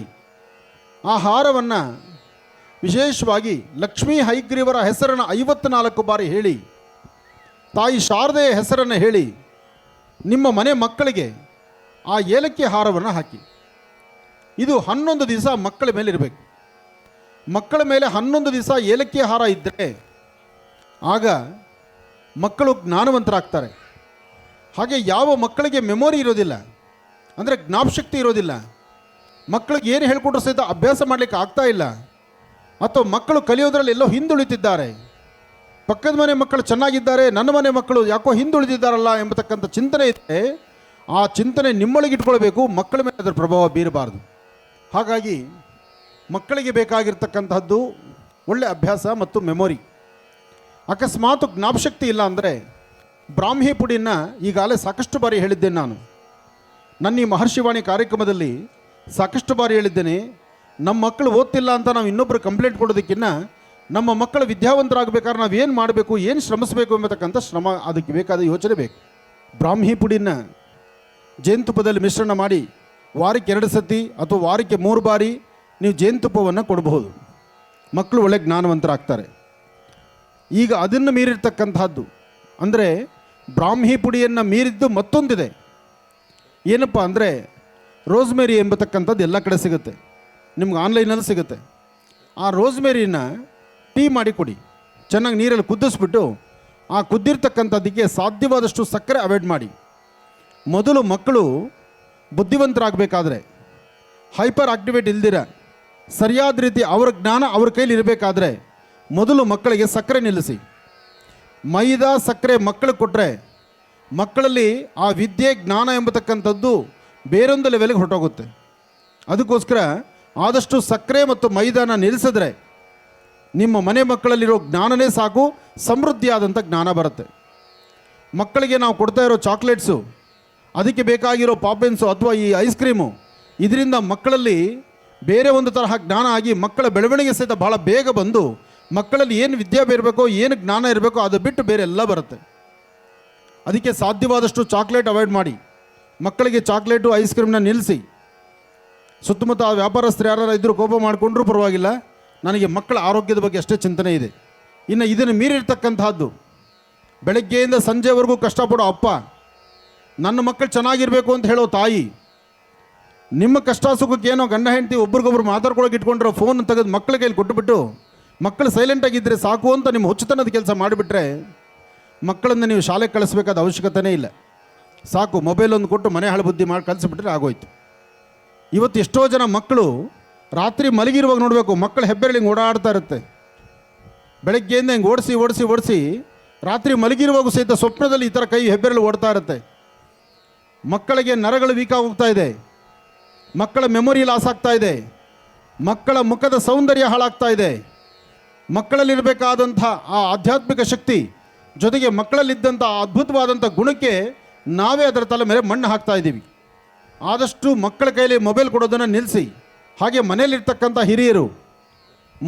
ಆ ಹಾರವನ್ನು ವಿಶೇಷವಾಗಿ ಲಕ್ಷ್ಮೀ ಹೈಗ್ರೀವರ ಹೆಸರನ್ನು 54 ಬಾರಿ ಹೇಳಿ, ತಾಯಿ ಶಾರದೆಯ ಹೆಸರನ್ನು ಹೇಳಿ ನಿಮ್ಮ ಮನೆ ಮಕ್ಕಳಿಗೆ ಆ ಏಲಕ್ಕಿ ಹಾರವನ್ನು ಹಾಕಿ. ಇದು 11 ದಿವಸ ಮಕ್ಕಳ ಮೇಲೆ ಇರಬೇಕು. ಮಕ್ಕಳ ಮೇಲೆ 11 ದಿವಸ ಏಲಕ್ಕಿ ಹಾರ ಇದ್ದರೆ ಆಗ ಮಕ್ಕಳು ಜ್ಞಾನವಂತರಾಗ್ತಾರೆ. ಹಾಗೆ ಯಾವ ಮಕ್ಕಳಿಗೆ ಮೆಮೊರಿ ಇರೋದಿಲ್ಲ ಅಂದರೆ ಜ್ಞಾಪಶಕ್ತಿ ಇರೋದಿಲ್ಲ, ಮಕ್ಕಳಿಗೆ ಏನು ಹೇಳ್ಕೊಟ್ರು ಸಹಿತ ಅಭ್ಯಾಸ ಮಾಡಲಿಕ್ಕೆ ಆಗ್ತಾ ಇಲ್ಲ, ಅಥವಾ ಮಕ್ಕಳು ಕಲಿಯೋದ್ರಲ್ಲಿ ಎಲ್ಲೋ ಹಿಂದುಳಿತಿದ್ದಾರೆ, ಪಕ್ಕದ ಮನೆ ಮಕ್ಕಳು ಚೆನ್ನಾಗಿದ್ದಾರೆ, ನನ್ನ ಮನೆ ಮಕ್ಕಳು ಯಾಕೋ ಹಿಂದುಳಿದಿದ್ದಾರಲ್ಲ ಎಂಬತಕ್ಕಂಥ ಚಿಂತನೆ ಇದೆ. ಆ ಚಿಂತನೆ ನಿಮ್ಮೊಳಗೆ ಇಟ್ಕೊಳ್ಬೇಕು, ಮಕ್ಕಳ ಮೇಲೆ ಅದರ ಪ್ರಭಾವ ಬೀರಬಾರ್ದು. ಹಾಗಾಗಿ ಮಕ್ಕಳಿಗೆ ಬೇಕಾಗಿರ್ತಕ್ಕಂಥದ್ದು ಒಳ್ಳೆ ಅಭ್ಯಾಸ ಮತ್ತು ಮೆಮೊರಿ. ಅಕಸ್ಮಾತ್ ಜ್ಞಾಪಶಕ್ತಿ ಇಲ್ಲ ಅಂದರೆ ಬ್ರಾಹ್ಮಿ ಪುಡಿನ ಈಗಾಗಲೇ ಸಾಕಷ್ಟು ಬಾರಿ ಹೇಳಿದ್ದೇನೆ ನಾನು. ನನ್ನ ಈ ಮಹರ್ಷಿವಾಣಿ ಕಾರ್ಯಕ್ರಮದಲ್ಲಿ ಸಾಕಷ್ಟು ಬಾರಿ ಹೇಳಿದ್ದೇನೆ, ನಮ್ಮ ಮಕ್ಕಳು ಓದ್ತಿಲ್ಲ ಅಂತ ನಾವು ಇನ್ನೊಬ್ಬರು ಕಂಪ್ಲೇಂಟ್ ಕೊಡೋದಕ್ಕಿಂತ ನಮ್ಮ ಮಕ್ಕಳು ವಿದ್ಯಾವಂತರಾಗಬೇಕಾದ್ರೆ ನಾವು ಏನು ಮಾಡಬೇಕು, ಏನು ಶ್ರಮಿಸಬೇಕು ಎಂಬತಕ್ಕಂಥ ಶ್ರಮ, ಅದಕ್ಕೆ ಬೇಕಾದ ಯೋಚನೆ ಬೇಕು. ಬ್ರಾಹ್ಮಿ ಪುಡಿನ ಜೇನುತುಪ್ಪದಲ್ಲಿ ಮಿಶ್ರಣ ಮಾಡಿ ವಾರಕ್ಕೆ 2 ಸತಿ ಅಥವಾ ವಾರಕ್ಕೆ 3 ಬಾರಿ ನೀವು ಜೇನುತುಪ್ಪವನ್ನು ಕೊಡಬಹುದು, ಮಕ್ಕಳು ಒಳ್ಳೆ ಜ್ಞಾನವಂತರಾಗ್ತಾರೆ. ಈಗ ಅದನ್ನು ಮೀರಿರ್ತಕ್ಕಂಥದ್ದು ಅಂದರೆ ಬ್ರಾಹ್ಮಿ ಪುಡಿಯನ್ನು ಮೀರಿದ್ದು ಮತ್ತೊಂದಿದೆ. ಏನಪ್ಪ ಅಂದರೆ ರೋಸ್ಮೇರಿ ಎಂಬತಕ್ಕಂಥದ್ದು ಎಲ್ಲ ಕಡೆ ಸಿಗುತ್ತೆ, ನಿಮ್ಗೆ ಆನ್ಲೈನಲ್ಲಿ ಸಿಗುತ್ತೆ. ಆ ರೋಸ್ಮೇರಿನ ಟೀ ಮಾಡಿ ಕೊಡಿ, ಚೆನ್ನಾಗಿ ನೀರಲ್ಲಿ ಕುದಿಸ್ಬಿಟ್ಟು ಆ ಕುದ್ದಿರ್ತಕ್ಕಂಥದ್ದಕ್ಕೆ ಸಾಧ್ಯವಾದಷ್ಟು ಸಕ್ಕರೆ ಅವಾಯ್ಡ್ ಮಾಡಿ. ಮೊದಲು ಮಕ್ಕಳು ಬುದ್ಧಿವಂತರಾಗಬೇಕಾದ್ರೆ, ಹೈಪರ್ ಆಕ್ಟಿವೇಟ್ ಇಲ್ದಿರ ಸರಿಯಾದ ರೀತಿ ಅವರ ಜ್ಞಾನ ಅವ್ರ ಕೈಲಿ ಇರಬೇಕಾದ್ರೆ ಮೊದಲು ಮಕ್ಕಳಿಗೆ ಸಕ್ಕರೆ ನಿಲ್ಲಿಸಿ. ಮೈದಾ ಸಕ್ಕರೆ ಮಕ್ಕಳಿಗೆ ಕೊಟ್ಟರೆ ಮಕ್ಕಳಲ್ಲಿ ಆ ವಿದ್ಯೆ ಜ್ಞಾನ ಎಂಬತಕ್ಕಂಥದ್ದು ಬೇರೊಂದು ಲೆವೆಲ್ಗೆ ಹೊರಟೋಗುತ್ತೆ. ಅದಕ್ಕೋಸ್ಕರ ಆದಷ್ಟು ಸಕ್ಕರೆ ಮತ್ತು ಮೈದಾನ ನಿಲ್ಲಿಸಿದ್ರೆ ನಿಮ್ಮ ಮನೆ ಮಕ್ಕಳಲ್ಲಿರೋ ಜ್ಞಾನನೇ ಸಾಕು, ಸಮೃದ್ಧಿಯಾದಂಥ ಜ್ಞಾನ ಬರುತ್ತೆ. ಮಕ್ಕಳಿಗೆ ನಾವು ಕೊಡ್ತಾ ಇರೋ ಚಾಕ್ಲೇಟ್ಸು, ಅದಕ್ಕೆ ಬೇಕಾಗಿರೋ ಪಾಪಿನ್ಸು ಅಥವಾ ಈ ಐಸ್ ಕ್ರೀಮು, ಇದರಿಂದ ಮಕ್ಕಳಲ್ಲಿ ಬೇರೆ ಒಂದು ತರಹ ಜ್ಞಾನ ಆಗಿ ಮಕ್ಕಳ ಬೆಳವಣಿಗೆ ಸಹಿತ ಭಾಳ ಬೇಗ ಬಂದು ಮಕ್ಕಳಲ್ಲಿ ಏನು ವಿದ್ಯಾಭ್ಯಾಸ ಇರಬೇಕೋ, ಏನು ಜ್ಞಾನ ಇರಬೇಕೋ ಅದು ಬಿಟ್ಟು ಬೇರೆ ಎಲ್ಲ ಬರುತ್ತೆ. ಅದಕ್ಕೆ ಸಾಧ್ಯವಾದಷ್ಟು ಚಾಕ್ಲೇಟ್ ಅವಾಯ್ಡ್ ಮಾಡಿ, ಮಕ್ಕಳಿಗೆ ಚಾಕ್ಲೇಟು ಐಸ್ ಕ್ರೀಮ್ನ ನಿಲ್ಲಿಸಿ. ಸುತ್ತಮುತ್ತ ಆ ವ್ಯಾಪಾರಸ್ಥರು ಯಾರು ಇದ್ದರೂ ಕೋಪ ಮಾಡಿಕೊಂಡ್ರೂ ಪರವಾಗಿಲ್ಲ, ನನಗೆ ಮಕ್ಕಳ ಆರೋಗ್ಯದ ಬಗ್ಗೆ ಅಷ್ಟೇ ಚಿಂತನೆ ಇದೆ. ಇನ್ನು ಇದನ್ನು ಮೀರಿರ್ತಕ್ಕಂಥದ್ದು ಬೆಳಗ್ಗೆಯಿಂದ ಸಂಜೆವರೆಗೂ ಕಷ್ಟಪಡೋ ಅಪ್ಪ, ನನ್ನ ಮಕ್ಕಳು ಚೆನ್ನಾಗಿರಬೇಕು ಅಂತ ಹೇಳೋ ತಾಯಿ, ನಿಮ್ಮ ಕಷ್ಟ ಸುಖಕ್ಕೆ ಏನೋ ಗಂಡ ಹೆಂಡತಿ ಒಬ್ರಿಗೊಬ್ರು ಮಾತಾಡ್ಕೊಳಕ್ಕೆ ಇಟ್ಕೊಂಡಿರೋ ಫೋನ್ ತೆಗೆದು ಮಕ್ಕಳ ಕೈಲಿ ಕೊಟ್ಟುಬಿಟ್ಟು ಮಕ್ಕಳು ಸೈಲೆಂಟಾಗಿದ್ದರೆ ಸಾಕು ಅಂತ ನಿಮ್ಮ ಹುಚ್ಚುತನದ ಕೆಲಸ ಮಾಡಿಬಿಟ್ರೆ ಮಕ್ಕಳನ್ನು ನೀವು ಶಾಲೆಗೆ ಕಳಿಸ್ಬೇಕಾದ ಅವಶ್ಯಕತೆಯೇ ಇಲ್ಲ. ಸಾಕು, ಮೊಬೈಲ್ ಒಂದು ಕೊಟ್ಟು ಮನೆ ಹಾಳು ಬುದ್ಧಿ ಮಾಡಿ ಕಳಿಸಿಬಿಟ್ರೆ ಆಗೋಯ್ತು. ಇವತ್ತು ಎಷ್ಟೋ ಜನ ಮಕ್ಕಳು ರಾತ್ರಿ ಮಲಗಿರುವಾಗ ನೋಡಬೇಕು, ಮಕ್ಕಳು ಹೆಬ್ಬೆರಳು ಹಿಂಗೆ ಓಡಾಡ್ತಾ ಇರುತ್ತೆ. ಬೆಳಗ್ಗೆಯಿಂದ ಹಿಂಗೆ ಓಡಿಸಿ ರಾತ್ರಿ ಮಲಗಿರುವಾಗ ಸಹಿತ ಸ್ವಪ್ನದಲ್ಲಿ ಈ ಥರ ಕೈ ಹೆಬ್ಬೆರಳು ಓಡ್ತಾ ಇರುತ್ತೆ. ಮಕ್ಕಳಿಗೆ ನರಗಳು ವೀಕ್ ಹೋಗ್ತಾ ಇದೆ, ಮಕ್ಕಳ ಮೆಮೊರಿ ಲಾಸ್ ಆಗ್ತಾ ಇದೆ, ಮಕ್ಕಳ ಮುಖದ ಸೌಂದರ್ಯ ಹಾಳಾಗ್ತಾ ಇದೆ. ಮಕ್ಕಳಲ್ಲಿರಬೇಕಾದಂಥ ಆ ಆಧ್ಯಾತ್ಮಿಕ ಶಕ್ತಿ ಜೊತೆಗೆ ಮಕ್ಕಳಲ್ಲಿದ್ದಂಥ ಅದ್ಭುತವಾದಂಥ ಗುಣಕ್ಕೆ ನಾವೇ ಅದರ ತಲೆ ಮೇಲೆ ಮಣ್ಣು ಹಾಕ್ತಾ ಇದ್ದೀವಿ. ಆದಷ್ಟು ಮಕ್ಕಳ ಕೈಲಿ ಮೊಬೈಲ್ ಕೊಡೋದನ್ನು ನಿಲ್ಲಿಸಿ. ಹಾಗೆ ಮನೆಯಲ್ಲಿರ್ತಕ್ಕಂಥ ಹಿರಿಯರು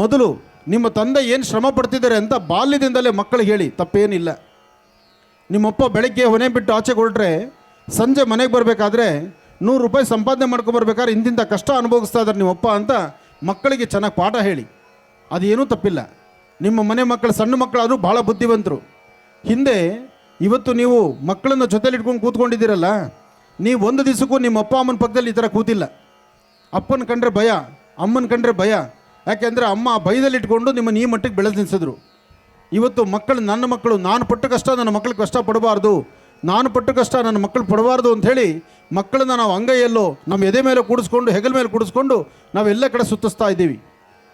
ಮೊದಲು ನಿಮ್ಮ ತಂದೆ ಏನು ಶ್ರಮ ಪಡ್ತಿದ್ದಾರೆ ಅಂತ ಬಾಲ್ಯದಿಂದಲೇ ಮಕ್ಕಳಿಗೆ ಹೇಳಿ, ತಪ್ಪೇನಿಲ್ಲ. ನಿಮ್ಮಪ್ಪ ಬೆಳಗ್ಗೆ ಹೊನೆ ಬಿಟ್ಟು ಆಚೆ ಹೊರಟ್ರೆ ಸಂಜೆ ಮನೆಗೆ ಬರಬೇಕಾದ್ರೆ 100 ರೂಪಾಯಿ ಸಂಪಾದನೆ ಮಾಡ್ಕೊಬರ್ಬೇಕಾದ್ರೆ ಇಂತಿಂಥ ಕಷ್ಟ ಅನುಭವಿಸ್ತಾ ಇದ್ದಾರೆ ನಿಮ್ಮಪ್ಪ ಅಂತ ಮಕ್ಕಳಿಗೆ ಚೆನ್ನಾಗಿ ಪಾಠ ಹೇಳಿ. ಅದೇನೂ ತಪ್ಪಿಲ್ಲ. ನಿಮ್ಮ ಮನೆ ಮಕ್ಕಳು ಸಣ್ಣ ಮಕ್ಕಳಾದರೂ ಭಾಳ ಬುದ್ಧಿವಂತರು. ಹಿಂದೆ ಇವತ್ತು ನೀವು ಮಕ್ಕಳನ್ನು ಜೊತೆಲಿ ಇಟ್ಕೊಂಡು ಕೂತ್ಕೊಂಡಿದ್ದೀರಲ್ಲ, ನೀವು ಒಂದು ದಿವಸಕ್ಕೂ ನಿಮ್ಮ ಅಪ್ಪ ಅಮ್ಮನ ಪಕ್ಕದಲ್ಲಿ ಈ ಥರ ಕೂತಿಲ್ಲ. ಅಪ್ಪನ ಕಂಡ್ರೆ ಭಯ, ಅಮ್ಮನ ಕಂಡ್ರೆ ಭಯ. ಯಾಕೆಂದರೆ ಅಮ್ಮ ಭಯದಲ್ಲಿ ಇಟ್ಕೊಂಡು ನಿಮ್ಮನ್ನು ಈ ಮಟ್ಟಿಗೆ ಬೆಳೆದು ನಿಲ್ಲಿಸಿದ್ರು. ಇವತ್ತು ಮಕ್ಕಳು, ನನ್ನ ಮಕ್ಕಳು, ನಾನು ಪಟ್ಟ ಕಷ್ಟ ನನ್ನ ಮಕ್ಕಳಿಗೆ ಕಷ್ಟ ಪಡಬಾರ್ದು, ನಾನು ಪಟ್ಟ ಕಷ್ಟ ನನ್ನ ಮಕ್ಕಳು ಪಡಬಾರ್ದು ಅಂಥೇಳಿ ಮಕ್ಕಳನ್ನ ನಾವು ಅಂಗೈಯಲ್ಲೋ ನಮ್ಮ ಎದೆ ಮೇಲೆ ಕೂಡಿಸ್ಕೊಂಡು, ಹೆಗಲ ಮೇಲೆ ಕೂಡಿಸ್ಕೊಂಡು ನಾವೆಲ್ಲ ಕಡೆ ಸುತ್ತಿಸ್ತಾ ಇದ್ದೀವಿ.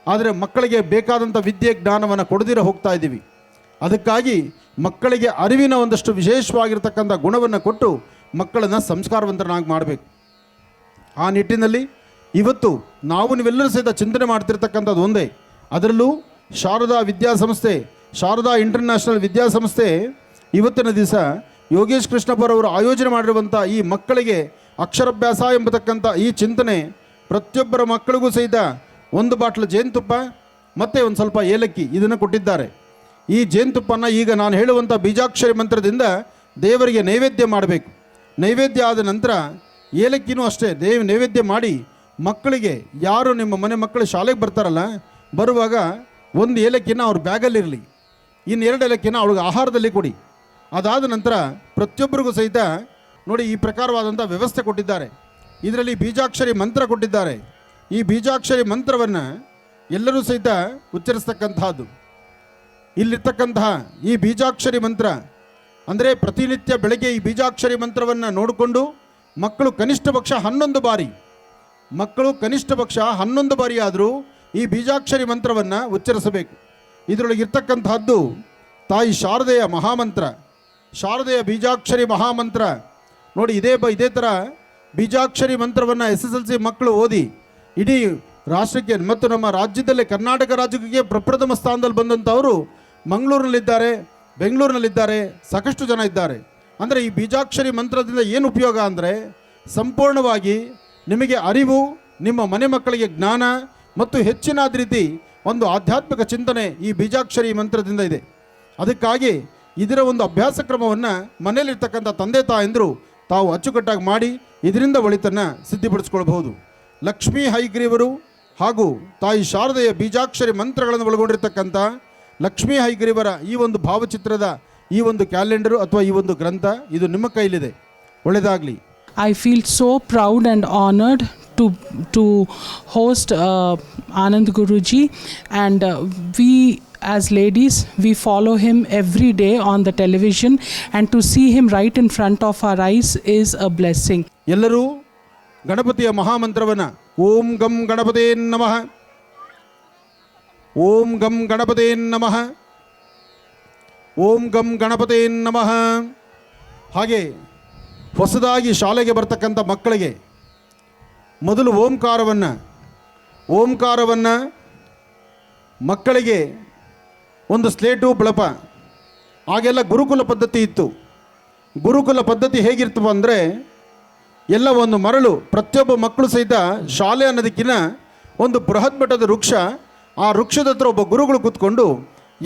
ಆದರೆ ಮಕ್ಕಳಿಗೆ ಬೇಕಾದಂಥ ವಿದ್ಯೆ ಜ್ಞಾನವನ್ನು ಕೊಡದಿರ ಹೋಗ್ತಾ ಇದ್ದೀವಿ. ಅದಕ್ಕಾಗಿ ಮಕ್ಕಳಿಗೆ ಅರಿವಿನ ಒಂದಷ್ಟು ವಿಶೇಷವಾಗಿರ್ತಕ್ಕಂಥ ಗುಣವನ್ನು ಕೊಟ್ಟು ಮಕ್ಕಳನ್ನು ಸಂಸ್ಕಾರವಂತರನ್ನಾಗಿ ಮಾಡಬೇಕು. ಆ ನಿಟ್ಟಿನಲ್ಲಿ ಇವತ್ತು ನಾವು ನೀವೆಲ್ಲರೂ ಸಹಿತ ಚಿಂತನೆ ಮಾಡ್ತಿರ್ತಕ್ಕಂಥದ್ದು ಒಂದೇ. ಅದರಲ್ಲೂ ಶಾರದಾ ವಿದ್ಯಾಸಂಸ್ಥೆ, ಶಾರದಾ ಇಂಟರ್ನ್ಯಾಷನಲ್ ವಿದ್ಯಾಸಂಸ್ಥೆ ಇವತ್ತಿನ ದಿವಸ ಯೋಗೇಶ್ ಕೃಷ್ಣಪ್ಪರವರು ಆಯೋಜನೆ ಮಾಡಿರುವಂಥ ಈ ಮಕ್ಕಳಿಗೆ ಅಕ್ಷರಾಭ್ಯಾಸ ಎಂಬತಕ್ಕಂಥ ಈ ಚಿಂತನೆ, ಪ್ರತಿಯೊಬ್ಬರ ಮಕ್ಕಳಿಗೂ ಸಹಿತ 1 ಬಾಟ್ಲು ಜೇನುತುಪ್ಪ ಮತ್ತು ಒಂದು ಸ್ವಲ್ಪ ಏಲಕ್ಕಿ ಇದನ್ನು ಕೊಟ್ಟಿದ್ದಾರೆ. ಈ ಜೇನುತುಪ್ಪನ ಈಗ ನಾನು ಹೇಳುವಂಥ ಬೀಜಾಕ್ಷರಿ ಮಂತ್ರದಿಂದ ದೇವರಿಗೆ ನೈವೇದ್ಯ ಮಾಡಬೇಕು. ನೈವೇದ್ಯ ಆದ ನಂತರ ಏಲಕ್ಕಿನೂ ಅಷ್ಟೇ ನೈವೇದ್ಯ ಮಾಡಿ ಮಕ್ಕಳಿಗೆ, ಯಾರು ನಿಮ್ಮ ಮನೆ ಮಕ್ಕಳು ಶಾಲೆಗೆ ಬರ್ತಾರಲ್ಲ, ಬರುವಾಗ 1 ಏಲಕ್ಕಿನ ಅವ್ರ ಬ್ಯಾಗಲ್ಲಿರಲಿ, ಇನ್ನು 2 ಏಲಕ್ಕಿನ ಅವ್ರಿಗೆ ಆಹಾರದಲ್ಲಿ ಕೊಡಿ. ಅದಾದ ನಂತರ ಪ್ರತಿಯೊಬ್ಬರಿಗೂ ಸಹಿತ ನೋಡಿ ಈ ಪ್ರಕಾರವಾದಂಥ ವ್ಯವಸ್ಥೆ ಕೊಟ್ಟಿದ್ದಾರೆ. ಇದರಲ್ಲಿ ಬೀಜಾಕ್ಷರಿ ಮಂತ್ರ ಕೊಟ್ಟಿದ್ದಾರೆ. ಈ ಬೀಜಾಕ್ಷರಿ ಮಂತ್ರವನ್ನು ಎಲ್ಲರೂ ಸಹಿತ ಉಚ್ಚರಿಸ್ತಕ್ಕಂಥದ್ದು. ಇಲ್ಲಿರ್ತಕ್ಕಂತಹ ಈ ಬೀಜಾಕ್ಷರಿ ಮಂತ್ರ ಅಂದರೆ ಪ್ರತಿನಿತ್ಯ ಬೆಳಗ್ಗೆ ಈ ಬೀಜಾಕ್ಷರಿ ಮಂತ್ರವನ್ನು ನೋಡಿಕೊಂಡು ಮಕ್ಕಳು ಕನಿಷ್ಠ ಪಕ್ಷ 11 ಬಾರಿ, ಮಕ್ಕಳು ಕನಿಷ್ಠ ಪಕ್ಷ 11 ಬಾರಿ ಆದರೂ ಈ ಬೀಜಾಕ್ಷರಿ ಮಂತ್ರವನ್ನು ಉಚ್ಚರಿಸಬೇಕು. ಇದರೊಳಗಿರ್ತಕ್ಕಂತಹದ್ದು ತಾಯಿ ಶಾರದೆಯ ಮಹಾಮಂತ್ರ, ಶಾರದೆಯ ಬೀಜಾಕ್ಷರಿ ಮಹಾಮಂತ್ರ. ನೋಡಿ ಇದೇ ಥರ ಬೀಜಾಕ್ಷರಿ ಮಂತ್ರವನ್ನು SSLC ಮಕ್ಕಳು ಓದಿ ಇಡೀ ರಾಷ್ಟ್ರಕ್ಕೆ ಮತ್ತು ನಮ್ಮ ರಾಜ್ಯದಲ್ಲೇ ಕರ್ನಾಟಕ ರಾಜ್ಯಕ್ಕೆ ಪ್ರಪ್ರಥಮ ಸ್ಥಾನದಲ್ಲಿ ಬಂದಂಥವರು ಮಂಗಳೂರಿನಲ್ಲಿದ್ದಾರೆ, ಬೆಂಗಳೂರಿನಲ್ಲಿದ್ದಾರೆ, ಸಾಕಷ್ಟು ಜನ ಇದ್ದಾರೆ. ಅಂದರೆ ಈ ಬೀಜಾಕ್ಷರಿ ಮಂತ್ರದಿಂದ ಏನು ಉಪಯೋಗ ಅಂದರೆ ಸಂಪೂರ್ಣವಾಗಿ ನಿಮಗೆ ಅರಿವು, ನಿಮ್ಮ ಮನೆ ಮಕ್ಕಳಿಗೆ ಜ್ಞಾನ ಮತ್ತು ಹೆಚ್ಚಿನ ರೀತಿ ಒಂದು ಆಧ್ಯಾತ್ಮಿಕ ಚಿಂತನೆ ಈ ಬೀಜಾಕ್ಷರಿ ಮಂತ್ರದಿಂದ ಇದೆ. ಅದಕ್ಕಾಗಿ ಇದರ ಒಂದು ಅಭ್ಯಾಸ ಕ್ರಮವನ್ನು ಮನೆಯಲ್ಲಿರ್ತಕ್ಕಂಥ ತಂದೆ ತಾಯಂದರು ತಾವು ಅಚ್ಚುಕಟ್ಟಾಗಿ ಮಾಡಿ ಇದರಿಂದ ಒಳಿತನ್ನು ಸಿದ್ಧಿಪಡಿಸ್ಕೊಳ್ಬಹುದು. ಲಕ್ಷ್ಮೀ ಹೈಗ್ರೀವರು ಹಾಗೂ ತಾಯಿ ಶಾರದೆಯ ಬೀಜಾಕ್ಷರಿ ಮಂತ್ರಗಳನ್ನು ಒಳಗೊಂಡಿರ್ತಕ್ಕಂಥ ಲಕ್ಷ್ಮೀ ಹೈಗ್ರೀವರ ಈ ಒಂದು ಭಾವಚಿತ್ರದ ಈ ಒಂದು ಕ್ಯಾಲೆಂಡರು ಅಥವಾ ಈ ಒಂದು ಗ್ರಂಥ ಇದು ನಿಮ್ಮ ಕೈಲಿದೆ. ಒಳ್ಳೆಯದಾಗಲಿ. I feel so proud and honored to host Anand Guruji, and we as ladies, we follow him every day on the television, and to see him right in front of our eyes is a blessing. ಎಲ್ಲರೂ ಗಣಪತಿಯ ಮಹಾಮಂತ್ರವನ್ನು ಓಂ ಗಂ ಗಣಪತೇ ನಮಃ, ಓಂ ಗಂ ಗಣಪತೇ ನಮಃ, ಓಂ ಗಂ ಗಣಪತೇ ನಮಃ. ಹಾಗೆ ಹೊಸದಾಗಿ ಶಾಲೆಗೆ ಬರ್ತಕ್ಕಂಥ ಮಕ್ಕಳಿಗೆ ಮೊದಲು ಓಂಕಾರವನ್ನು ಮಕ್ಕಳಿಗೆ ಒಂದು ಸ್ಲೇಟು ಬಳಪ. ಆಗೆಲ್ಲ ಗುರುಕುಲ ಪದ್ಧತಿ ಇತ್ತು. ಗುರುಕುಲ ಪದ್ಧತಿ ಹೇಗಿರ್ತವ ಅಂದರೆ ಎಲ್ಲ ಒಂದು ಮರಳು, ಪ್ರತಿಯೊಬ್ಬ ಮಕ್ಕಳು ಸಹಿತ ಶಾಲೆ ಅನ್ನೋದಕ್ಕಿಂತ ಒಂದು ಬೃಹತ್ ಮಟ್ಟದ ವೃಕ್ಷ, ಆ ವೃಕ್ಷದ ಹತ್ರ ಒಬ್ಬ ಗುರುಗಳು ಕೂತ್ಕೊಂಡು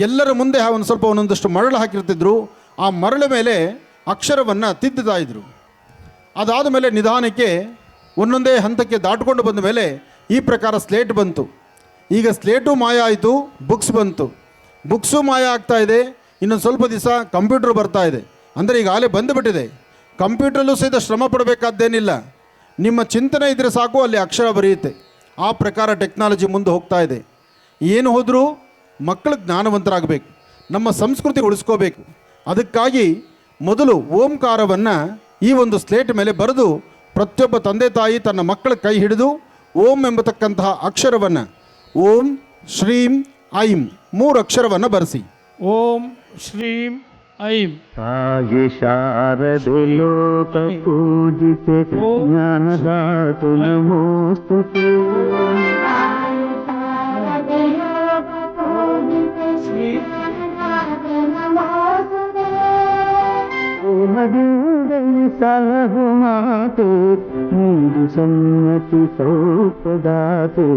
ಎಲ್ಲರ ಮುಂದೆ ಒಂದು ಸ್ವಲ್ಪ ಒಂದೊಂದಷ್ಟು ಮರಳು ಹಾಕಿರ್ತಿದ್ರು. ಆ ಮರಳ ಮೇಲೆ ಅಕ್ಷರವನ್ನು ತಿದ್ದುತ್ತಾ ಇದ್ರು. ಅದಾದ ಮೇಲೆ ನಿಧಾನಕ್ಕೆ ಒಂದೊಂದೇ ಹಂತಕ್ಕೆ ದಾಟಿಕೊಂಡು ಬಂದ ಮೇಲೆ ಈ ಪ್ರಕಾರ ಸ್ಲೇಟ್ ಬಂತು. ಈಗ ಸ್ಲೇಟು ಮಾಯ ಆಯಿತು, ಬುಕ್ಸ್ ಬಂತು. ಬುಕ್ಸು ಮಾಯ ಆಗ್ತಾ ಇದೆ. ಇನ್ನೊಂದು ಸ್ವಲ್ಪ ದಿವಸ ಕಂಪ್ಯೂಟ್ರ್ ಬರ್ತಾ ಇದೆ. ಅಂದರೆ ಈಗಾಗಲೇ ಬಂದುಬಿಟ್ಟಿದೆ. ಕಂಪ್ಯೂಟ್ರಲ್ಲೂ ಸಹಿತ ಶ್ರಮ ಪಡಬೇಕಾದ್ದೇನಿಲ್ಲ. ನಿಮ್ಮ ಚಿಂತನೆ ಇದ್ದರೆ ಸಾಕು, ಅಲ್ಲಿ ಅಕ್ಷರ ಬರೆಯುತ್ತೆ. ಆ ಪ್ರಕಾರ ಟೆಕ್ನಾಲಜಿ ಮುಂದೆ ಹೋಗ್ತಾ ಇದೆ. ಏನು ಹೋದರೂ ಮಕ್ಕಳು ಜ್ಞಾನವಂತರಾಗಬೇಕು, ನಮ್ಮ ಸಂಸ್ಕೃತಿ ಉಳಿಸ್ಕೋಬೇಕು. ಅದಕ್ಕಾಗಿ ಮೊದಲು ಓಂಕಾರವನ್ನು ಈ ಒಂದು ಸ್ಲೇಟ್ ಮೇಲೆ ಬರೆದು ಪ್ರತಿಯೊಬ್ಬ ತಂದೆ ತಾಯಿ ತನ್ನ ಮಕ್ಕಳ ಕೈ ಹಿಡಿದು ಓಂ ಎಂಬತಕ್ಕಂತಹ ಅಕ್ಷರವನ್ನು ಓಂ ಶ್ರೀಂ ಐಂ 3 ಅಕ್ಷರವನ್ನು ಬರೆಸಿ. ಓಂ ಶ್ರೀಂ ಐಂ. ಸಾಗಿ ಶಾರದೆ ಲೋಕ ಪೂಜಿತೆ ಜ್ಞಾನದಾತು ನಮೋಸ್ತುತೆ. ಮದಿಂದ ಸಲಹು ಮಾತೆ ನೀಡು ಸಮ್ಮತಿ ಸೌಪದಾತೆ.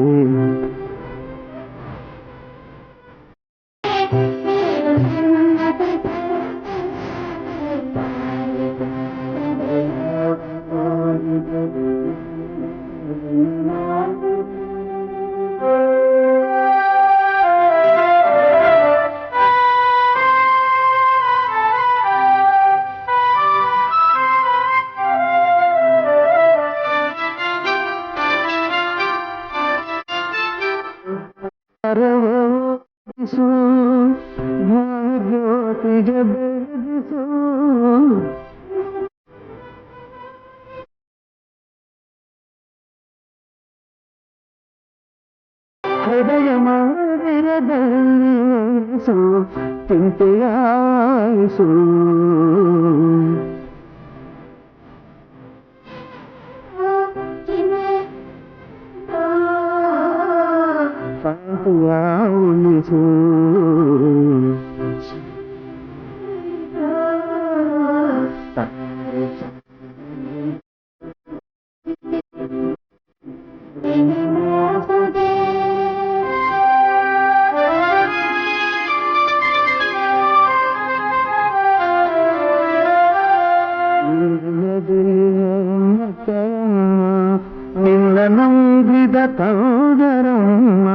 ಜ್ಯೋತಿಗೆ ಬೆಳಗಿಸು ಹೃದಯ ಮಂದಿರದಲ್ಲಿಸು ಚಿಂತೆಯಾಯಿಸು. ಉಳಿಸು. ನಿನ್ನ ನಂಬಿದ ತೌದರಮ್ಮ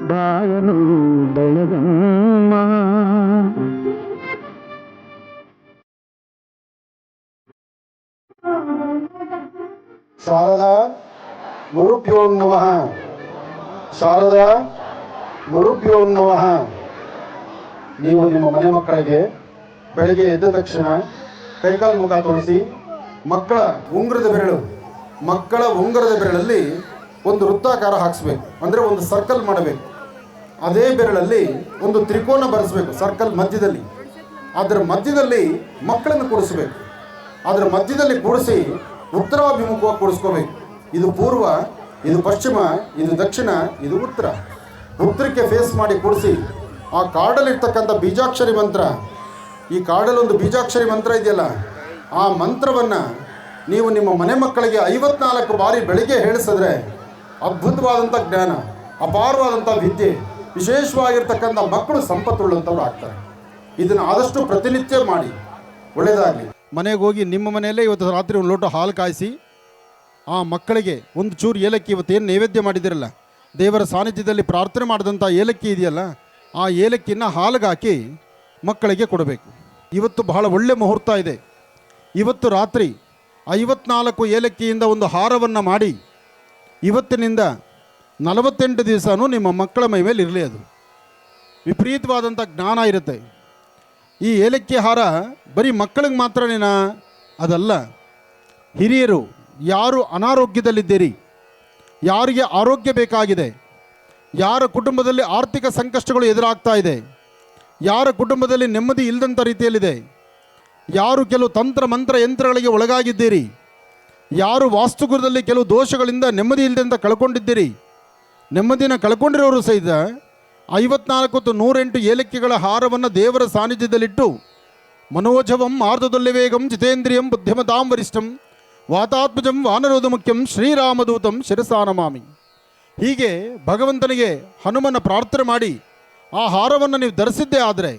ಬಾಯನು ಬೆಳಗಮ್ಮ. ಶಾರದಾ ಗುರುಭ್ಯೋ ನಮಃ. ಶಾರದಾ ಗುರುಭ್ಯೋ ನಮಃ. ನೀವು ನಿಮ್ಮ ಮನೆ ಮಕ್ಕಳಿಗೆ ಬೆಳಗ್ಗೆ ಎದ್ದ ತಕ್ಷಣ ಕೈಕಾಲು ಮುಖ ತೋರಿಸಿ ಮಕ್ಕಳ ಉಂಗುರದ ಬೆರಳಲ್ಲಿ ಒಂದು ವೃತ್ತಾಕಾರ ಹಾಕಿಸ್ಬೇಕು. ಅಂದರೆ ಒಂದು ಸರ್ಕಲ್ ಮಾಡಬೇಕು. ಅದೇ ಬೆರಳಲ್ಲಿ ಒಂದು ತ್ರಿಕೋನ ಬರೆಸಬೇಕು ಸರ್ಕಲ್ ಮಧ್ಯದಲ್ಲಿ. ಅದರ ಮಧ್ಯದಲ್ಲಿ ಮಕ್ಕಳನ್ನು ಕೂಡಿಸ್ಬೇಕು. ಅದರ ಮಧ್ಯದಲ್ಲಿ ಕೂಡಿಸಿ ಉತ್ತರಾಭಿಮುಖವಾಗಿ ಕೂಡಿಸ್ಕೋಬೇಕು. ಇದು ಪೂರ್ವ, ಇದು ಪಶ್ಚಿಮ, ಇದು ದಕ್ಷಿಣ, ಇದು ಉತ್ತರ. ಉತ್ತರಕ್ಕೆ ಫೇಸ್ ಮಾಡಿ ಕೂಡಿಸಿ ಆ ಕಾರ್ಡಲ್ಲಿರ್ತಕ್ಕಂಥ ಬೀಜಾಕ್ಷರಿ ಮಂತ್ರ, ಈ ಕಾರ್ಡಲ್ಲಿ ಒಂದು ಬೀಜಾಕ್ಷರಿ ಮಂತ್ರ ಇದೆಯಲ್ಲ, ಆ ಮಂತ್ರವನ್ನು ನೀವು ನಿಮ್ಮ ಮನೆ ಮಕ್ಕಳಿಗೆ 54 ಬಾರಿ ಬೆಳಿಗ್ಗೆ ಹೇಳಿಸಿದ್ರೆ ಅದ್ಭುತವಾದಂಥ ಜ್ಞಾನ, ಅಪಾರವಾದಂಥ ವಿದ್ಯೆ, ವಿಶೇಷವಾಗಿರ್ತಕ್ಕಂಥ ಮಕ್ಕಳು ಸಂಪತ್ತುಳ್ಳಂಥವ್ರು ಆಗ್ತಾರೆ. ಇದನ್ನು ಆದಷ್ಟು ಪ್ರತಿನಿತ್ಯ ಮಾಡಿ, ಒಳ್ಳೆಯದಾಗಲಿ. ಮನೆಗೆ ಹೋಗಿ ನಿಮ್ಮ ಮನೆಯಲ್ಲೇ ಇವತ್ತು ರಾತ್ರಿ ಒಂದು ಲೋಟ ಹಾಲು ಕಾಯಿಸಿ ಆ ಮಕ್ಕಳಿಗೆ ಒಂದು ಚೂರು ಏಲಕ್ಕಿ, ಇವತ್ತೇನು ನೈವೇದ್ಯ ಮಾಡಿದಿರಲ್ಲ, ದೇವರ ಸಾನ್ನಿಧ್ಯದಲ್ಲಿ ಪ್ರಾರ್ಥನೆ ಮಾಡಿದಂಥ ಏಲಕ್ಕಿ ಇದೆಯಲ್ಲ, ಆ ಏಲಕ್ಕಿನ ಹಾಲಿಗೆ ಹಾಕಿ ಮಕ್ಕಳಿಗೆ ಕೊಡಬೇಕು. ಇವತ್ತು ಬಹಳ ಒಳ್ಳೆ ಮುಹೂರ್ತ ಇದೆ. ಇವತ್ತು ರಾತ್ರಿ 54 ಏಲಕ್ಕಿಯಿಂದ ಒಂದು ಹಾರವನ್ನು ಮಾಡಿ ಇವತ್ತಿನಿಂದ 48 ದಿವಸನೂ ನಿಮ್ಮ ಮಕ್ಕಳ ಮೈ ಮೇಲೆ ಇರಲಿ. ಅದು ವಿಪರೀತವಾದಂಥ ಜ್ಞಾನ ಇರುತ್ತೆ. ಈ ಏಲಕ್ಕಿ ಹಾರ ಬರೀ ಮಕ್ಕಳಿಗೆ ಮಾತ್ರನೇನಾ? ಅದಲ್ಲ. ಹಿರಿಯರು ಯಾರು ಅನಾರೋಗ್ಯದಲ್ಲಿದ್ದೀರಿ, ಯಾರಿಗೆ ಆರೋಗ್ಯ ಬೇಕಾಗಿದೆ, ಯಾರ ಕುಟುಂಬದಲ್ಲಿ ಆರ್ಥಿಕ ಸಂಕಷ್ಟಗಳು ಎದುರಾಗ್ತಾ ಇದೆ, ಯಾರ ಕುಟುಂಬದಲ್ಲಿ ನೆಮ್ಮದಿ ಇಲ್ಲದಂಥ ರೀತಿಯಲ್ಲಿದೆ, ಯಾರು ಕೆಲವು ತಂತ್ರ ಮಂತ್ರ ಯಂತ್ರಗಳಿಗೆ ಒಳಗಾಗಿದ್ದೀರಿ, ಯಾರು ವಾಸ್ತುಗುರದಲ್ಲಿ ಕೆಲವು ದೋಷಗಳಿಂದ ನೆಮ್ಮದಿ ಇಲ್ಲದಂತ ಕಳ್ಕೊಂಡಿದ್ದೀರಿ, ನೆಮ್ಮದಿನ ಕಳ್ಕೊಂಡಿರೋರು ಸಹಿತ 54 ಮತ್ತು 108 ಏಲಕ್ಕಿಗಳ ಹಾರವನ್ನು ದೇವರ ಸಾನ್ನಿಧ್ಯದಲ್ಲಿಟ್ಟು ಮನೋಜವಂ ಮಾರ್ಧದೊಲ್ಲೆ ವೇಗಂ ಜಿತೇಂದ್ರಿಯಂ ಬುದ್ಧಿಮತಾಂ ವರಿಷ್ಠಂ ವಾತಾತ್ಮಜಂ ವಾನರೋಧ ಮುಖ್ಯಂ ಶ್ರೀರಾಮದೂತಂ ಶಿರಸಾನಮಾಮಿ. ಹೀಗೆ ಭಗವಂತನಿಗೆ ಹನುಮನ ಪ್ರಾರ್ಥನೆ ಮಾಡಿ ಆ ಹಾರವನ್ನು ನೀವು ಧರಿಸಿದ್ದೇ ಆದರೆ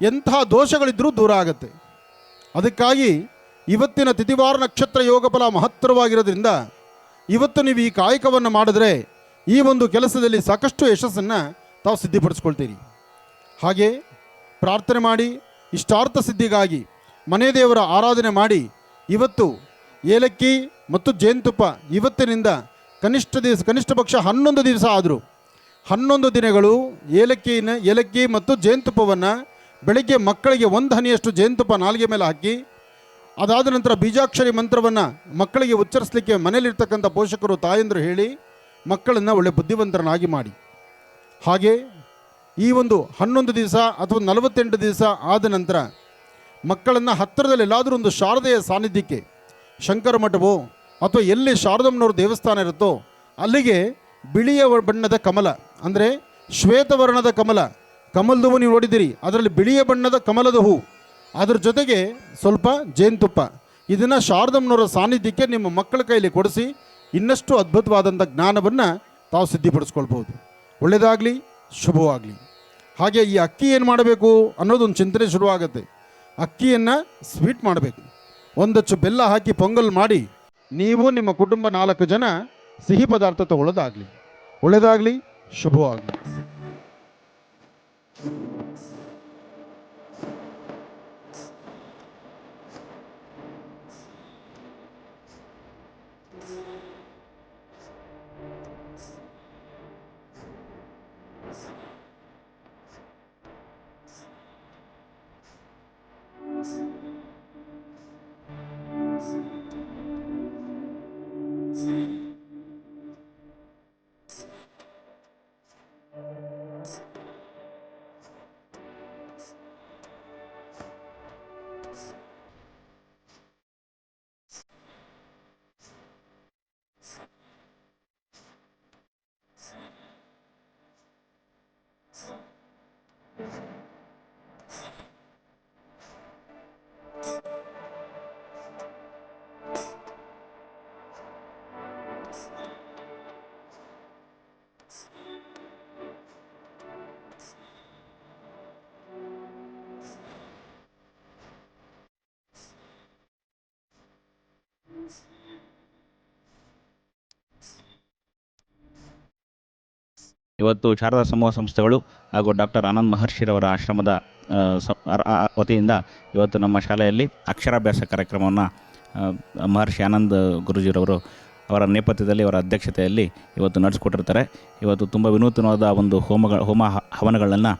ಎಂಥ ದೋಷಗಳಿದ್ದರೂ ದೂರ ಆಗುತ್ತೆ. ಅದಕ್ಕಾಗಿ ಇವತ್ತಿನ ತಿಥಿವಾರ ನಕ್ಷತ್ರ ಯೋಗಫಲ ಮಹತ್ತರವಾಗಿರೋದ್ರಿಂದ ಇವತ್ತು ನೀವು ಈ ಕಾಯಕವನ್ನು ಮಾಡಿದ್ರೆ ಈ ಒಂದು ಕೆಲಸದಲ್ಲಿ ಸಾಕಷ್ಟು ಯಶಸ್ಸನ್ನು ತಾವು ಸಿದ್ಧಿಪಡಿಸ್ಕೊಳ್ತೀರಿ. ಹಾಗೆ ಪ್ರಾರ್ಥನೆ ಮಾಡಿ ಇಷ್ಟಾರ್ಥ ಸಿದ್ಧಿಗಾಗಿ ಮನೆ ದೇವರ ಆರಾಧನೆ ಮಾಡಿ ಇವತ್ತು ಏಲಕ್ಕಿ ಮತ್ತು ಜೇನುತುಪ್ಪ ಇವತ್ತಿನಿಂದ ಕನಿಷ್ಠ ಪಕ್ಷ 11 ದಿವಸ ಆದರೂ 11 ದಿನಗಳು ಏಲಕ್ಕಿ ಮತ್ತು ಜೇನುತುಪ್ಪವನ್ನು ಬೆಳಗ್ಗೆ ಮಕ್ಕಳಿಗೆ 1 ಹನಿಯಷ್ಟು ಜೇನುತುಪ್ಪ ನಾಲಿಗೆ ಮೇಲೆ ಹಾಕಿ ಅದಾದ ನಂತರ ಬೀಜಾಕ್ಷರಿ ಮಂತ್ರವನ್ನು ಮಕ್ಕಳಿಗೆ ಉಚ್ಚರಿಸಲಿಕ್ಕೆ ಮನೆಯಲ್ಲಿರ್ತಕ್ಕಂಥ ಪೋಷಕರು ತಾಯಂದರು ಹೇಳಿ ಮಕ್ಕಳನ್ನು ಒಳ್ಳೆ ಬುದ್ಧಿವಂತರನ್ನಾಗಿ ಮಾಡಿ. ಹಾಗೆ ಈ ಒಂದು 11 ದಿವಸ ಅಥವಾ 48 ದಿವಸ ಆದ ನಂತರ ಮಕ್ಕಳನ್ನು ಹತ್ತಿರದಲ್ಲಿ ಎಲ್ಲಾದರೂ ಒಂದು ಶಾರದೆಯ ಸಾನ್ನಿಧ್ಯಕ್ಕೆ ಶಂಕರ ಮಠವೋ ಅಥವಾ ಎಲ್ಲಿ ಶಾರದಮ್ಮನವ್ರ ದೇವಸ್ಥಾನ ಇರುತ್ತೋ ಅಲ್ಲಿಗೆ ಬಿಳಿಯ ಬಣ್ಣದ ಕಮಲ ಅಂದರೆ ಶ್ವೇತವರ್ಣದ ಕಮಲದ ಹೂ ನೀವು ನೋಡಿದ್ದೀರಿ, ಅದರಲ್ಲಿ ಬಿಳಿಯ ಬಣ್ಣದ ಕಮಲದ ಹೂ, ಅದರ ಜೊತೆಗೆ ಸ್ವಲ್ಪ ಜೇನುತುಪ್ಪ, ಇದನ್ನು ಶಾರದಮ್ಮನವರ ಸಾನ್ನಿಧ್ಯಕ್ಕೆ ನಿಮ್ಮ ಮಕ್ಕಳ ಕೈಯಲ್ಲಿ ಕೊಡಿಸಿ ಇನ್ನಷ್ಟು ಅದ್ಭುತವಾದಂಥ ಜ್ಞಾನವನ್ನು ತಾವು ಸಿದ್ಧಿಪಡಿಸ್ಕೊಳ್ಬೋದು. ಒಳ್ಳೆಯದಾಗಲಿ, ಶುಭವಾಗಲಿ. ಹಾಗೆ ಈ ಅಕ್ಕಿ ಏನು ಮಾಡಬೇಕು ಅನ್ನೋದೊಂದು ಚಿಂತನೆ ಶುರುವಾಗುತ್ತೆ. ಅಕ್ಕಿಯನ್ನು ಸ್ವೀಟ್ ಮಾಡಬೇಕು. 1 ಅಚ್ಚು ಬೆಲ್ಲ ಹಾಕಿ ಪೊಂಗಲ್ ಮಾಡಿ ನೀವು ನಿಮ್ಮ ಕುಟುಂಬ 4 ಜನ ಸಿಹಿ ಪದಾರ್ಥ ತಗೊಳ್ಳೋದಾಗಲಿ. ಒಳ್ಳೆಯದಾಗಲಿ, ಶುಭವಾಗಲಿ. ಇವತ್ತು ಶಾರದಾ ಸಮೂಹ ಸಂಸ್ಥೆಗಳು ಹಾಗೂ ಡಾಕ್ಟರ್ ಆನಂದ್ ಮಹರ್ಷಿರವರ ಆಶ್ರಮದ ವತಿಯಿಂದ ಇವತ್ತು ನಮ್ಮ ಶಾಲೆಯಲ್ಲಿ ಅಕ್ಷರಾಭ್ಯಾಸ ಕಾರ್ಯಕ್ರಮವನ್ನು ಮಹರ್ಷಿ ಆನಂದ್ ಗುರೂಜಿರವರು ಅವರ ನೇಪಥ್ಯದಲ್ಲಿ ಅವರ ಅಧ್ಯಕ್ಷತೆಯಲ್ಲಿ ಇವತ್ತು ನಡೆಸಿಕೊಟ್ಟಿರ್ತಾರೆ. ಇವತ್ತು ತುಂಬ ವಿನೂತನವಾದ ಒಂದು ಹೋಮ ಹವನಗಳನ್ನು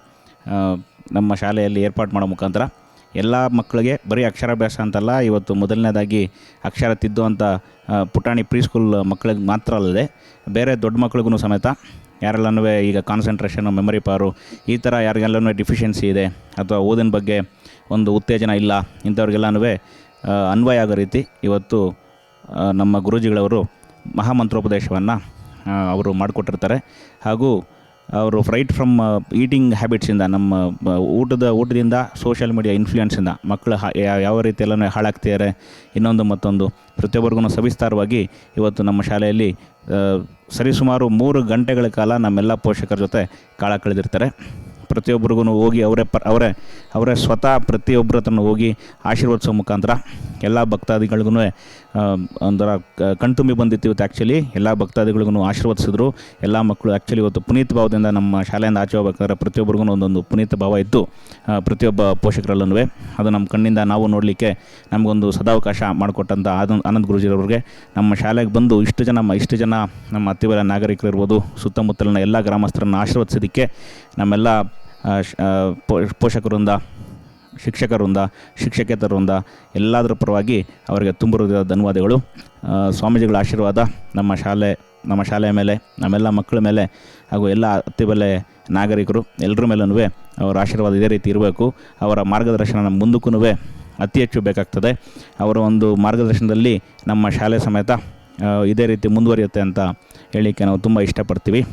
ನಮ್ಮ ಶಾಲೆಯಲ್ಲಿ ಏರ್ಪಾಡು ಮಾಡೋ ಮುಖಾಂತರ ಎಲ್ಲ ಮಕ್ಕಳಿಗೆ ಬರೀ ಅಕ್ಷರಾಭ್ಯಾಸ ಅಂತಲ್ಲ, ಇವತ್ತು ಮೊದಲನೇದಾಗಿ ಅಕ್ಷರ ತಿದ್ದುವಂಥ ಪುಟಾಣಿ ಪ್ರೀ ಸ್ಕೂಲ್ ಮಕ್ಕಳಿಗೆ ಮಾತ್ರ ಅಲ್ಲದೆ ಬೇರೆ ದೊಡ್ಡ ಮಕ್ಕಳಿಗೂ ಸಮೇತ ಯಾರೆಲ್ಲನೂ ಈಗ ಕಾನ್ಸಂಟ್ರೇಷನು, ಮೆಮೊರಿ ಪವರು ಈ ಥರ ಯಾರಿಗೆಲ್ಲನೂ ಡಿಫಿಷಿಯನ್ಸಿ ಇದೆ ಅಥವಾ ಓದಿನ ಬಗ್ಗೆ ಒಂದು ಉತ್ತೇಜನ ಇಲ್ಲ, ಇಂಥವ್ರಿಗೆಲ್ಲನೂ ಅನ್ವಯ ಆಗೋ ರೀತಿ ಇವತ್ತು ನಮ್ಮ ಗುರೂಜಿಗಳವರು ಮಹಾಮಂತ್ರೋಪದೇಶವನ್ನು ಅವರು ಮಾಡಿಕೊಟ್ಟಿರ್ತಾರೆ. ಹಾಗೂ ಅವರು ರೈಟ್ ಫ್ರಮ್ ಈಟಿಂಗ್ ಹ್ಯಾಬಿಟ್ಸಿಂದ, ನಮ್ಮ ಊಟದಿಂದ ಸೋಷಿಯಲ್ ಮೀಡಿಯಾ ಇನ್ಫ್ಲೂಯೆನ್ಸಿಂದ ಮಕ್ಕಳು ಯಾವ ರೀತಿಯೆಲ್ಲ ಹಾಳಾಗ್ತಿದ್ದಾರೆ ಇನ್ನೊಂದು ಮತ್ತೊಂದು ಪ್ರತಿಯೊಬ್ಬರಿಗೂ ಸವಿಸ್ತಾರವಾಗಿ ಇವತ್ತು ನಮ್ಮ ಶಾಲೆಯಲ್ಲಿ ಸರಿಸುಮಾರು 3 ಗಂಟೆಗಳ ಕಾಲ ನಮ್ಮೆಲ್ಲ ಪೋಷಕರ ಜೊತೆ ಕಾಲ ಕಳೆದಿರ್ತಾರೆ. ಪ್ರತಿಯೊಬ್ಬರಿಗೂ ಹೋಗಿ ಅವರೇ ಸ್ವತಃ ಪ್ರತಿಯೊಬ್ಬರ ಹತ್ರನೂ ಹೋಗಿ ಆಶೀರ್ವದಿಸೋ ಮುಖಾಂತರ ಎಲ್ಲ ಭಕ್ತಾದಿಗಳಿಗೂ ಒಂಥರ ಕಣ್ತುಂಬಿ ಬಂದಿತ್ತು. ಇವತ್ತು ಆ್ಯಕ್ಚುಲಿ ಎಲ್ಲ ಭಕ್ತಾದಿಗಳಿಗೂ ಆಶೀರ್ವದಿಸಿದ್ರು. ಎಲ್ಲ ಮಕ್ಕಳು ಆ್ಯಕ್ಚುಲಿ ಇವತ್ತು ಪುನೀತ ಭಾವದಿಂದ ನಮ್ಮ ಶಾಲೆಯಿಂದ ಆಚೆ ಹೋಗ್ಬೇಕಾದ್ರೆ ಪ್ರತಿಯೊಬ್ಬರಿಗೂ ಒಂದೊಂದು ಪುನೀತ ಭಾವ ಇತ್ತು ಪ್ರತಿಯೊಬ್ಬ ಪೋಷಕರಲ್ಲೂ. ಅದು ನಮ್ಮ ಕಣ್ಣಿಂದ ನಾವು ನೋಡಲಿಕ್ಕೆ ನಮಗೊಂದು ಸದಾವಕಾಶ ಮಾಡಿಕೊಟ್ಟಂಥ ಆನಂದ್ ಗುರೂಜಿರವ್ರಿಗೆ, ನಮ್ಮ ಶಾಲೆಗೆ ಬಂದು ಇಷ್ಟು ಜನ ನಮ್ಮ ಅತ್ತಿಬೆಲೆ ನಾಗರಿಕರು ಇರ್ಬೋದು, ಸುತ್ತಮುತ್ತಲಿನ ಎಲ್ಲ ಗ್ರಾಮಸ್ಥರನ್ನು ಆಶೀರ್ವದಿಸೋದಕ್ಕೆ ನಮ್ಮೆಲ್ಲ ಪೋಷಕರಿಂದ, ಶಿಕ್ಷಕರಿಂದ, ಶಿಕ್ಷಕೇತರರಿಂದ ಎಲ್ಲದರ ಪರವಾಗಿ ಅವರಿಗೆ ತುಂಬ ಹೃದಯದ ಧನ್ಯವಾದಗಳು. ಸ್ವಾಮೀಜಿಗಳ ಆಶೀರ್ವಾದ ನಮ್ಮ ಶಾಲೆಯ ಮೇಲೆ, ನಮ್ಮೆಲ್ಲ ಮಕ್ಕಳ ಮೇಲೆ ಹಾಗೂ ಎಲ್ಲ ಅತ್ತಿಬೆಲೆ ನಾಗರಿಕರು ಎಲ್ಲರ ಮೇಲೂ ಅವರ ಆಶೀರ್ವಾದ ಇದೇ ರೀತಿ ಇರಬೇಕು. ಅವರ ಮಾರ್ಗದರ್ಶನ ನಮ್ಮ ಮುಂದಕ್ಕೂ ಅತಿ ಹೆಚ್ಚು ಬೇಕಾಗ್ತದೆ. ಅವರ ಒಂದು ಮಾರ್ಗದರ್ಶನದಲ್ಲಿ ನಮ್ಮ ಶಾಲೆ ಸಮೇತ ಇದೇ ರೀತಿ ಮುಂದುವರಿಯುತ್ತೆ ಅಂತ ಹೇಳಲಿಕ್ಕೆ ನಾವು ತುಂಬ ಇಷ್ಟಪಡ್ತೀವಿ.